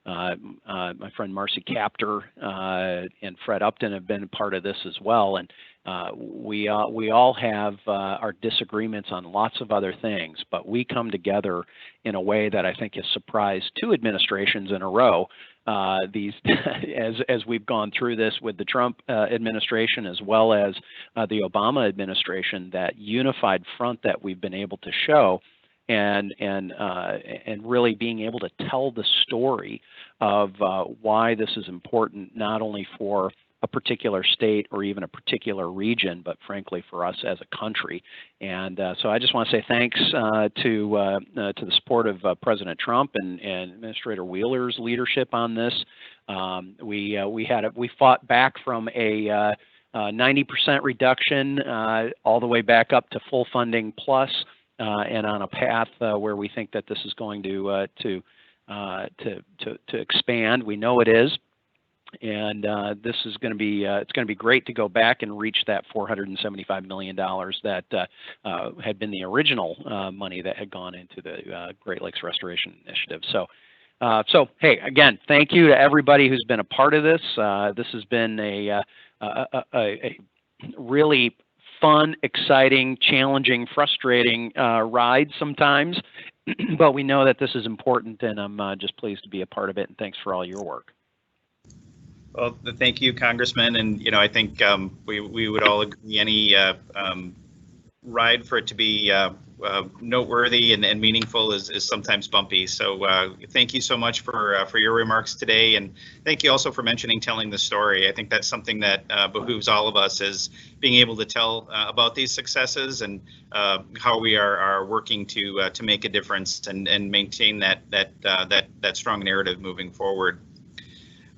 my friend Marcy Capter and Fred Upton have been a part of this as well. And we all have our disagreements on lots of other things, but we come together in a way that I think has surprised two administrations in a row. As we've gone through this with the Trump administration as well as the Obama administration, that unified front that we've been able to show, and really being able to tell the story of why this is important, not only for a particular state or even a particular region, but frankly for us as a country. And so I just want to say thanks to the support of President Trump and Administrator Wheeler's leadership on this. We fought back from a 90% reduction all the way back up to full funding plus, and on a path where we think that this is going to expand. We know it is. And this is going to be it's going to be great to go back and reach that $475 million that had been the original money that had gone into the Great Lakes Restoration Initiative. So hey, again, thank you to everybody who's been a part of this. This has been a really fun, exciting, challenging, frustrating ride sometimes, but we know that this is important, and I'm just pleased to be a part of it. And thanks for all your work. Well, thank you, Congressman. And, I think we would all agree any ride for it to be noteworthy and meaningful is sometimes bumpy. So thank you so much for your remarks today. And thank you also for mentioning telling the story. I think that's something that behooves all of us, is being able to tell about these successes and how we are working to make a difference and maintain that strong narrative moving forward.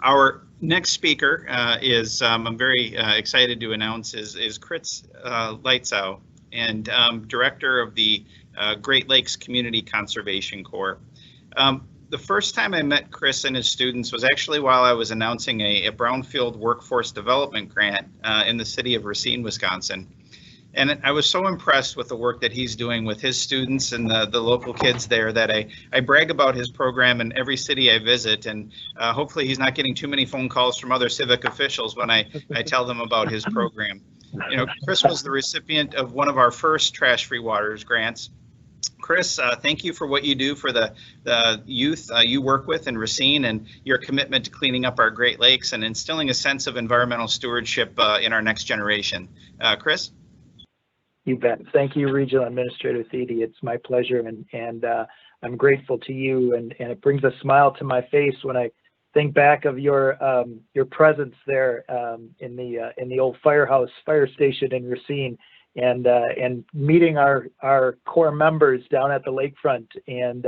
Our next speaker is, I'm very excited to announce, is Chris Lietzow, and Director of the Great Lakes Community Conservation Corps. The first time I met Chris and his students was actually while I was announcing a Brownfield Workforce Development Grant in the city of Racine, Wisconsin. And I was so impressed with the work that he's doing with his students and the local kids there that I brag about his program in every city I visit. And hopefully he's not getting too many phone calls from other civic officials when I tell them about his program. Chris was the recipient of one of our first Trash-Free Waters grants. Chris, thank you for what you do for the youth you work with in Racine, and your commitment to cleaning up our Great Lakes and instilling a sense of environmental stewardship in our next generation. Chris? You bet. Thank you, Regional Administrator Thiede. It's my pleasure, and I'm grateful to you, and it brings a smile to my face when I think back of your presence there in the old fire station in Racine, and meeting our core members down at the lakefront and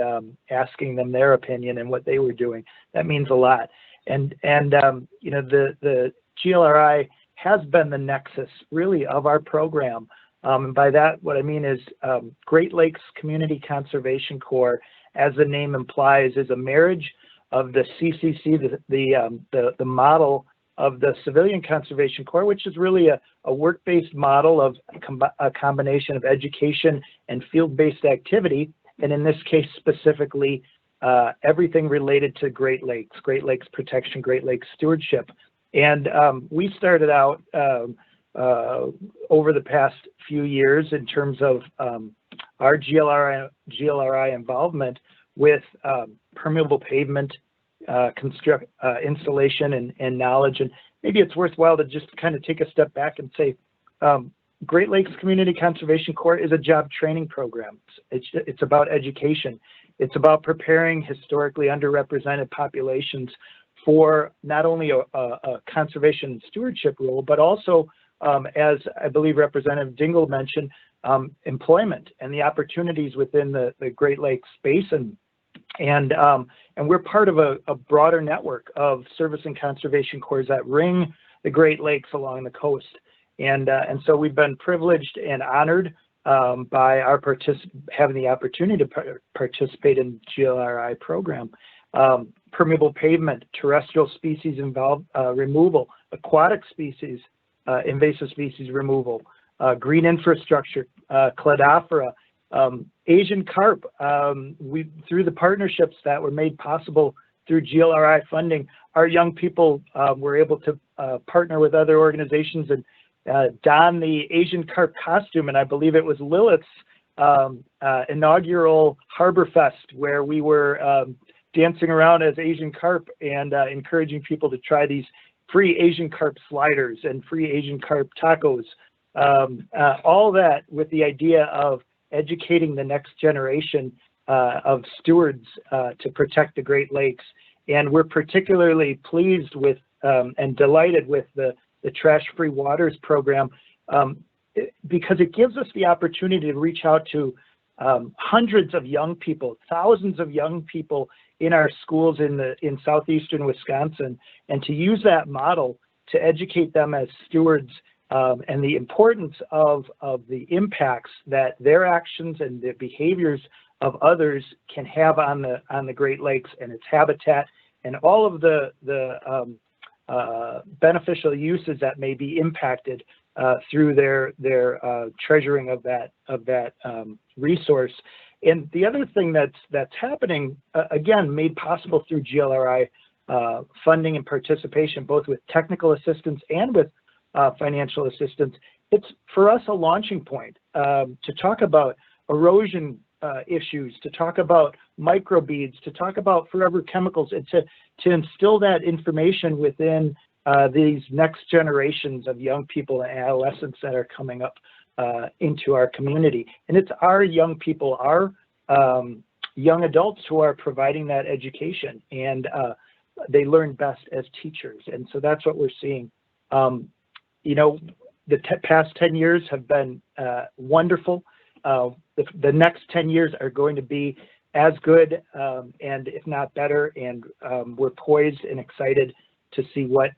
asking them their opinion and what they were doing. That means a lot. And you know, the GLRI has been the nexus really of our program. And by that, what I mean is Great Lakes Community Conservation Corps, as the name implies, is a marriage of the CCC, the model of the Civilian Conservation Corps, which is really a work-based model of a combination of education and field-based activity, and in this case specifically, everything related to Great Lakes protection, Great Lakes stewardship. And we started out over the past few years in terms of our GLRI involvement with permeable pavement installation and knowledge. And maybe it's worthwhile to just kind of take a step back and say, Great Lakes Community Conservation Corps is a job training program. It's about education. It's about preparing historically underrepresented populations for not only a conservation and stewardship role, but also, as I believe Representative Dingle mentioned, employment and the opportunities within the Great Lakes Basin. And we're part of a broader network of service and conservation corps that ring the Great Lakes along the coast. And so we've been privileged and honored by our having the opportunity to participate in the GLRI program. Permeable pavement, terrestrial species removal, aquatic species, invasive species removal, green infrastructure, cladophora, Asian carp. Through the partnerships that were made possible through GLRI funding, our young people were able to partner with other organizations and don the Asian carp costume. And I believe it was Lilith's inaugural Harbor Fest, where we were dancing around as Asian carp and encouraging people to try these free Asian carp sliders and free Asian carp tacos. All that with the idea of educating the next generation of stewards to protect the Great Lakes. And we're particularly pleased with and delighted with the Trash-Free Waters program because it gives us the opportunity to reach out to hundreds of young people, thousands of young people in our schools in southeastern Wisconsin, and to use that model to educate them as stewards and the importance of the impacts that their actions and the behaviors of others can have on the Great Lakes and its habitat, and all of the beneficial uses that may be impacted through their treasuring of that resource. And the other thing that's happening, again, made possible through GLRI funding and participation, both with technical assistance and with financial assistance, it's for us a launching point to talk about erosion issues, to talk about microbeads, to talk about forever chemicals, and to instill that information within these next generations of young people and adolescents that are coming up into our community. And it's our young people, our young adults who are providing that education, and they learn best as teachers. And so that's what we're seeing. You know, the past 10 years have been wonderful. The next 10 years are going to be as good and if not better, and we're poised and excited to see what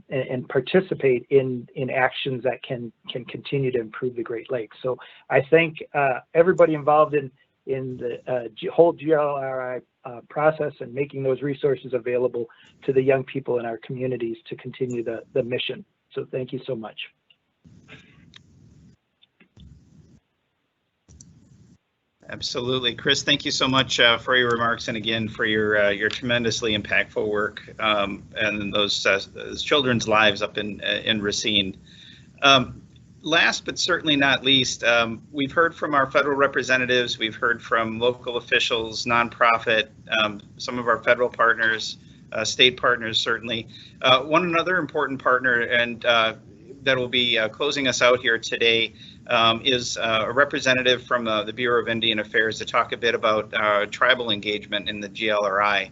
and participate in actions that can continue to improve the Great Lakes. So I thank everybody involved in the whole GLRI process and making those resources available to the young people in our communities to continue the mission. So thank you so much. Absolutely. Chris, thank you so much for your remarks, and again for your tremendously impactful work and those children's lives up in Racine. Last but certainly not least, we've heard from our federal representatives, we've heard from local officials, nonprofit, some of our federal partners, state partners certainly. One another important partner and that will be closing us out here today is a representative from the Bureau of Indian Affairs to talk a bit about tribal engagement in the GLRI.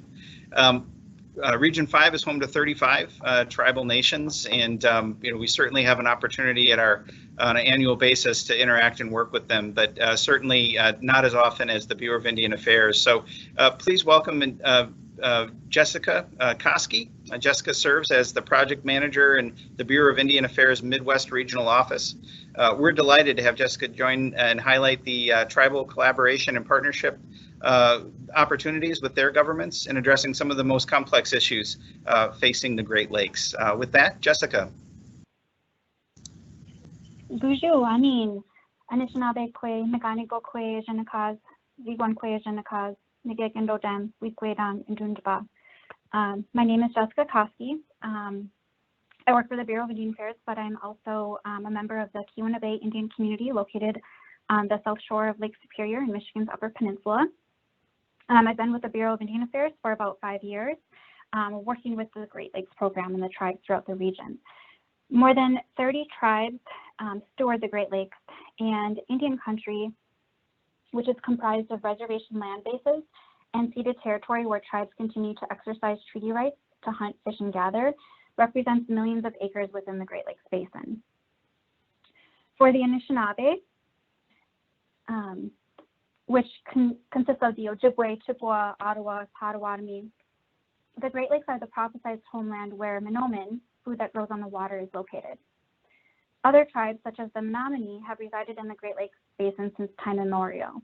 Region 5 is home to 35 tribal nations, and we certainly have an opportunity on an annual basis to interact and work with them, but certainly not as often as the Bureau of Indian Affairs. So please welcome Jessica Koski. Jessica serves as the project manager in the Bureau of Indian Affairs Midwest Regional Office. We're delighted to have Jessica join and highlight the tribal collaboration and partnership opportunities with their governments in addressing some of the most complex issues facing the Great Lakes. With that, Jessica. Bonjour, Anin. Anishinabe kwe, Meganigo kwe, Jenakaz, Ziguan kwe, Jenakaz, Negekendo Dam, Wikwedan, and Dundaba. My name is Jessica Koski. I work for the Bureau of Indian Affairs, but I'm also a member of the Keweenaw Indian community located on the south shore of Lake Superior in Michigan's Upper Peninsula. I've been with the Bureau of Indian Affairs for about 5 years, working with the Great Lakes program and the tribes throughout the region. More than 30 tribes steward the Great Lakes, and Indian country, which is comprised of reservation land bases and ceded territory where tribes continue to exercise treaty rights to hunt, fish, and gather, represents millions of acres within the Great Lakes Basin. For the Anishinabe, which consists of the Ojibwe, Chippewa, Ottawa, Potawatomi, the Great Lakes are the prophesized homeland where Menominee, food that grows on the water, is located. Other tribes, such as the Menominee, have resided in the Great Lakes Basin since time immemorial.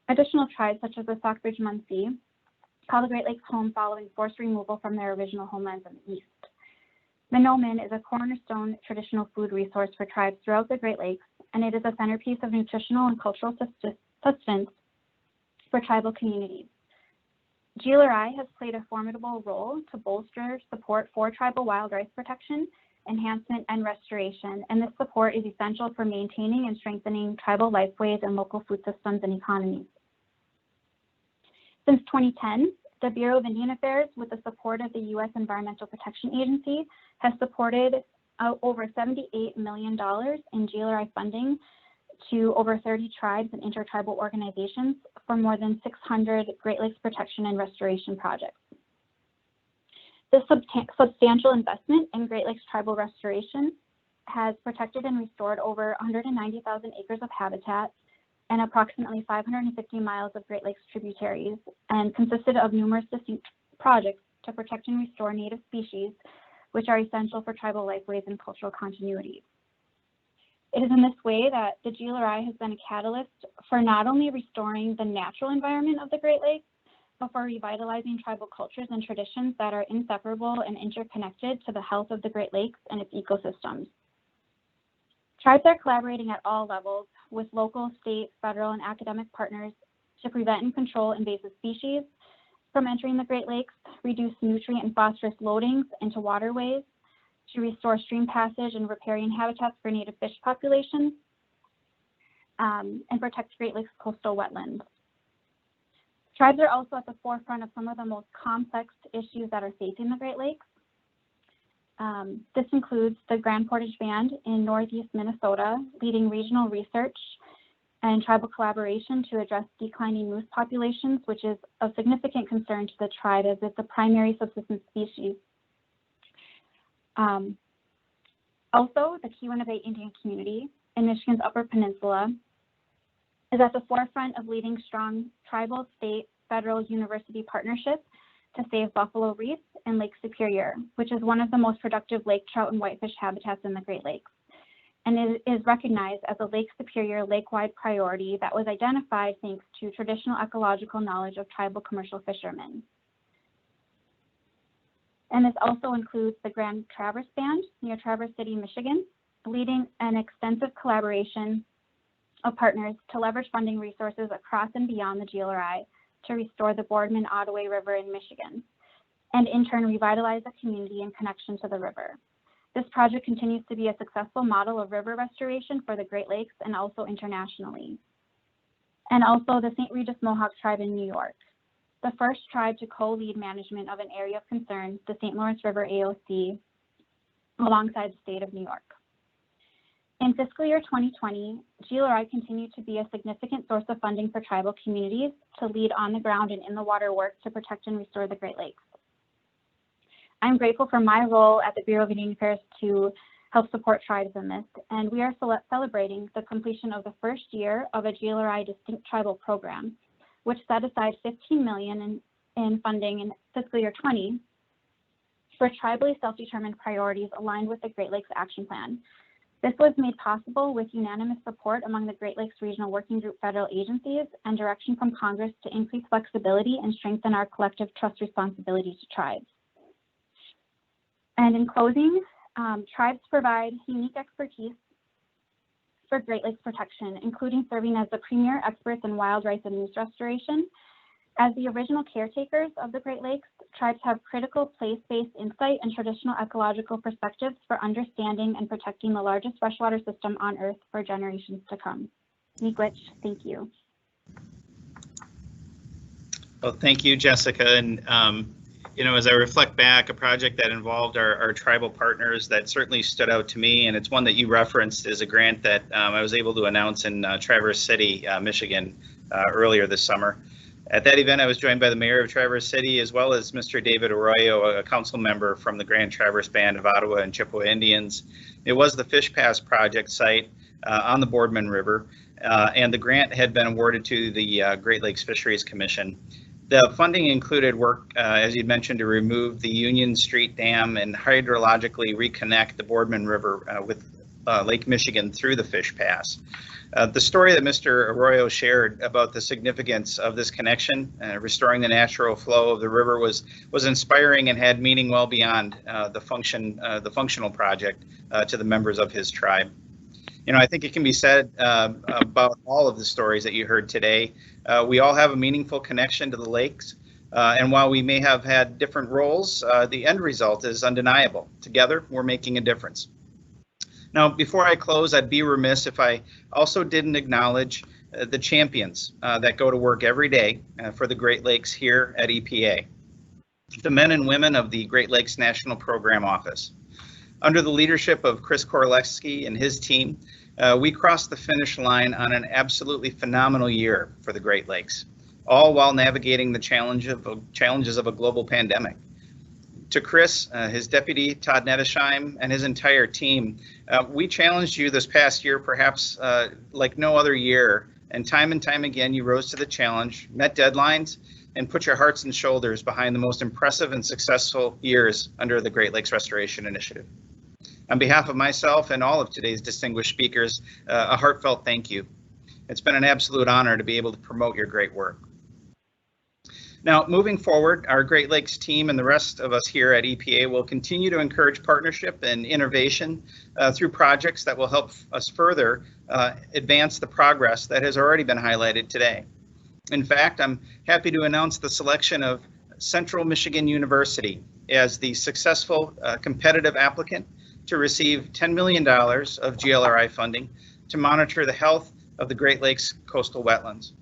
Additional tribes, such as the Stockbridge Munsee, call the Great Lakes home following forced removal from their original homelands in the east. Menominee is a cornerstone traditional food resource for tribes throughout the Great Lakes, and it is a centerpiece of nutritional and cultural sustenance for tribal communities. Glri has played a formidable role to bolster support for tribal wild rice protection, enhancement, and restoration, and this support is essential for maintaining and strengthening tribal lifeways and local food systems and economies. Since 2010, the Bureau of Indian Affairs, with the support of the U.S. Environmental Protection Agency, has supported over $78 million in Glri funding to over 30 tribes and intertribal organizations for more than 600 Great Lakes protection and restoration projects. This substantial investment in Great Lakes tribal restoration has protected and restored over 190,000 acres of habitat and approximately 550 miles of Great Lakes tributaries, and consisted of numerous distinct projects to protect and restore native species, which are essential for tribal lifeways and cultural continuity. It is in this way that the Glri has been a catalyst for not only restoring the natural environment of the Great Lakes, but for revitalizing tribal cultures and traditions that are inseparable and interconnected to the health of the Great Lakes and its ecosystems. Tribes are collaborating at all levels with local, state, federal, and academic partners to prevent and control invasive species from entering the Great Lakes, reduce nutrient and phosphorus loadings into waterways, to restore stream passage and riparian habitats for native fish populations, and protect Great Lakes coastal wetlands. Tribes are also at the forefront of some of the most complex issues that are facing the Great Lakes. This includes the Grand Portage Band in Northeast Minnesota, leading regional research and tribal collaboration to address declining moose populations, which is of significant concern to the tribe as it's a primary subsistence species. Also, the Keweenaw Indian community in Michigan's Upper Peninsula is at the forefront of leading strong tribal, state, federal, university partnerships to save buffalo reef in Lake Superior, which is one of the most productive lake trout and whitefish habitats in the Great Lakes. And it is recognized as a Lake Superior lake-wide priority that was identified thanks to traditional ecological knowledge of tribal commercial fishermen. And this also includes the Grand Traverse Band near Traverse City, Michigan, leading an extensive collaboration of partners to leverage funding resources across and beyond the Glri to restore the Boardman-Ottaway River in Michigan, and in turn revitalize the community in connection to the river. This project continues to be a successful model of river restoration for the Great Lakes and also internationally. And also the St. Regis Mohawk tribe in New York, the first tribe to co-lead management of an area of concern, the St. Lawrence River AOC, alongside the state of New York. In fiscal year 2020, Glri continued to be a significant source of funding for tribal communities to lead on the ground and in the water work to protect and restore the Great Lakes. I'm grateful for my role at the Bureau of Indian Affairs to help support tribes in this, and we are celebrating the completion of the first year of a GLRI distinct tribal program, which set aside $15 million in funding in fiscal year 20 for tribally self-determined priorities aligned with the Great Lakes Action Plan. This was made possible with unanimous support among the Great Lakes Regional Working Group federal agencies and direction from Congress to increase flexibility and strengthen our collective trust responsibility to tribes. And in closing, tribes provide unique expertise for Great Lakes protection, including serving as the premier experts in wild rice and moose restoration. As the original caretakers of the Great Lakes, tribes have critical place-based insight and traditional ecological perspectives for understanding and protecting the largest freshwater system on Earth for generations to come. Miigwech, thank you. Well, thank you, Jessica. And you know, as I reflect back, a project that involved our tribal partners that certainly stood out to me, and it's one that you referenced, is a grant that I was able to announce in Traverse City, Michigan, earlier this summer. At that event, I was joined by the mayor of Traverse City, as well as Mr. David Arroyo, a council member from the Grand Traverse Band of Ottawa and Chippewa Indians. It was the Fish Pass project site on the Boardman River, and the grant had been awarded to the Great Lakes Fisheries Commission. The funding included work, as you mentioned, to remove the Union Street Dam and hydrologically reconnect the Boardman River with Lake Michigan through the Fish Pass. The story that Mr. Arroyo shared about the significance of this connection, restoring the natural flow of the river, was inspiring and had meaning well beyond the functional project to the members of his tribe. You know, I think it can be said about all of the stories that you heard today. We all have a meaningful connection to the lakes, and while we may have had different roles, the end result is undeniable. Together, we're making a difference. Now, before I close, I'd be remiss if I also didn't acknowledge the champions that go to work every day for the Great Lakes here at EPA, the men and women of the Great Lakes National Program Office. Under the leadership of Chris Korleski and his team, we crossed the finish line on an absolutely phenomenal year for the Great Lakes, all while navigating the challenges of a global pandemic. To Chris, his deputy, Todd Nettesheim, and his entire team, we challenged you this past year, perhaps like no other year, and time again, you rose to the challenge, met deadlines, and put your hearts and shoulders behind the most impressive and successful years under the Great Lakes Restoration Initiative. On behalf of myself and all of today's distinguished speakers, a heartfelt thank you. It's been an absolute honor to be able to promote your great work. Now, moving forward, our Great Lakes team and the rest of us here at EPA will continue to encourage partnership and innovation through projects that will help us further advance the progress that has already been highlighted today. In fact, I'm happy to announce the selection of Central Michigan University as the successful competitive applicant to receive $10 million of GLRI funding to monitor the health of the Great Lakes coastal wetlands.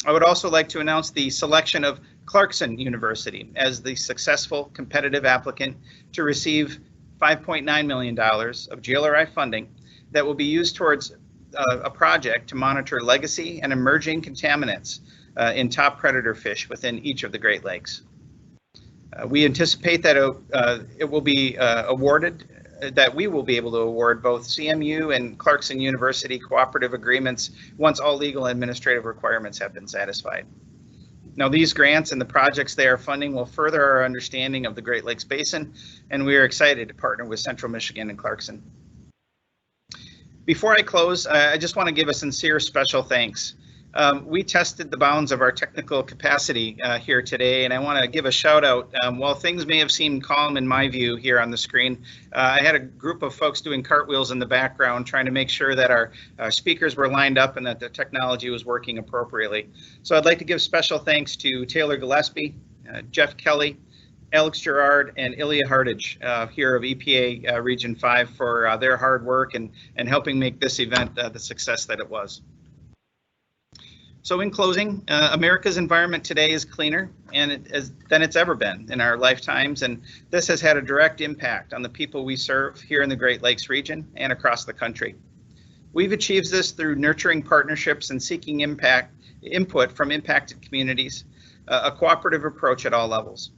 I would also like to announce the selection of Clarkson University as the successful competitive applicant to receive $5.9 million of GLRI funding that will be used towards a project to monitor legacy and emerging contaminants in top predator fish within each of the Great Lakes. We anticipate that it will be awarded, that we will be able to award both CMU and Clarkson University cooperative agreements once all legal and administrative requirements have been satisfied. Now, these grants and the projects they are funding will further our understanding of the Great Lakes Basin, and we are excited to partner with Central Michigan and Clarkson. Before I close, I just want to give a sincere special thanks. We tested the bounds of our technical capacity here today, and I want to give a shout out. While things may have seemed calm in my view here on the screen, I had a group of folks doing cartwheels in the background trying to make sure that our speakers were lined up and that the technology was working appropriately. So I'd like to give special thanks to Taylor Gillespie, Jeff Kelly, Alex Gerard, and Ilya Hartage here of EPA Region 5 for their hard work and helping make this event the success that it was. So in closing, America's environment today is cleaner than it's ever been in our lifetimes, and this has had a direct impact on the people we serve here in the Great Lakes region and across the country. We've achieved this through nurturing partnerships and seeking input from impacted communities, a cooperative approach at all levels.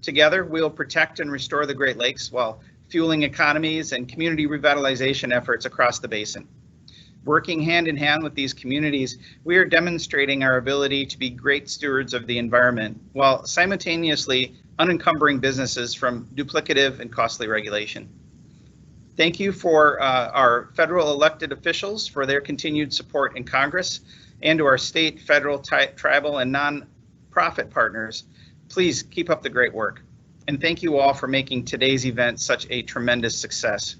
Together, we will protect and restore the Great Lakes while fueling economies and community revitalization efforts across the basin. Working hand in hand with these communities, we are demonstrating our ability to be great stewards of the environment while simultaneously unencumbering businesses from duplicative and costly regulation. Thank you for our federal elected officials for their continued support in Congress, and to our state, federal, tribal, and non-profit partners. Please keep up the great work. And thank you all for making today's event such a tremendous success.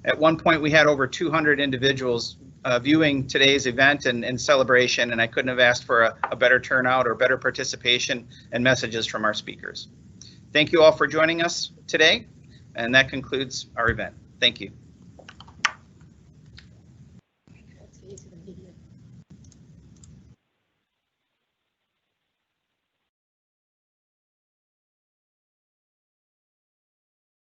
At one point, we had over 200 individuals viewing today's event and celebration, and I couldn't have asked for a better turnout or better participation and messages from our speakers. Thank you all for joining us today, and that concludes our event. Thank you.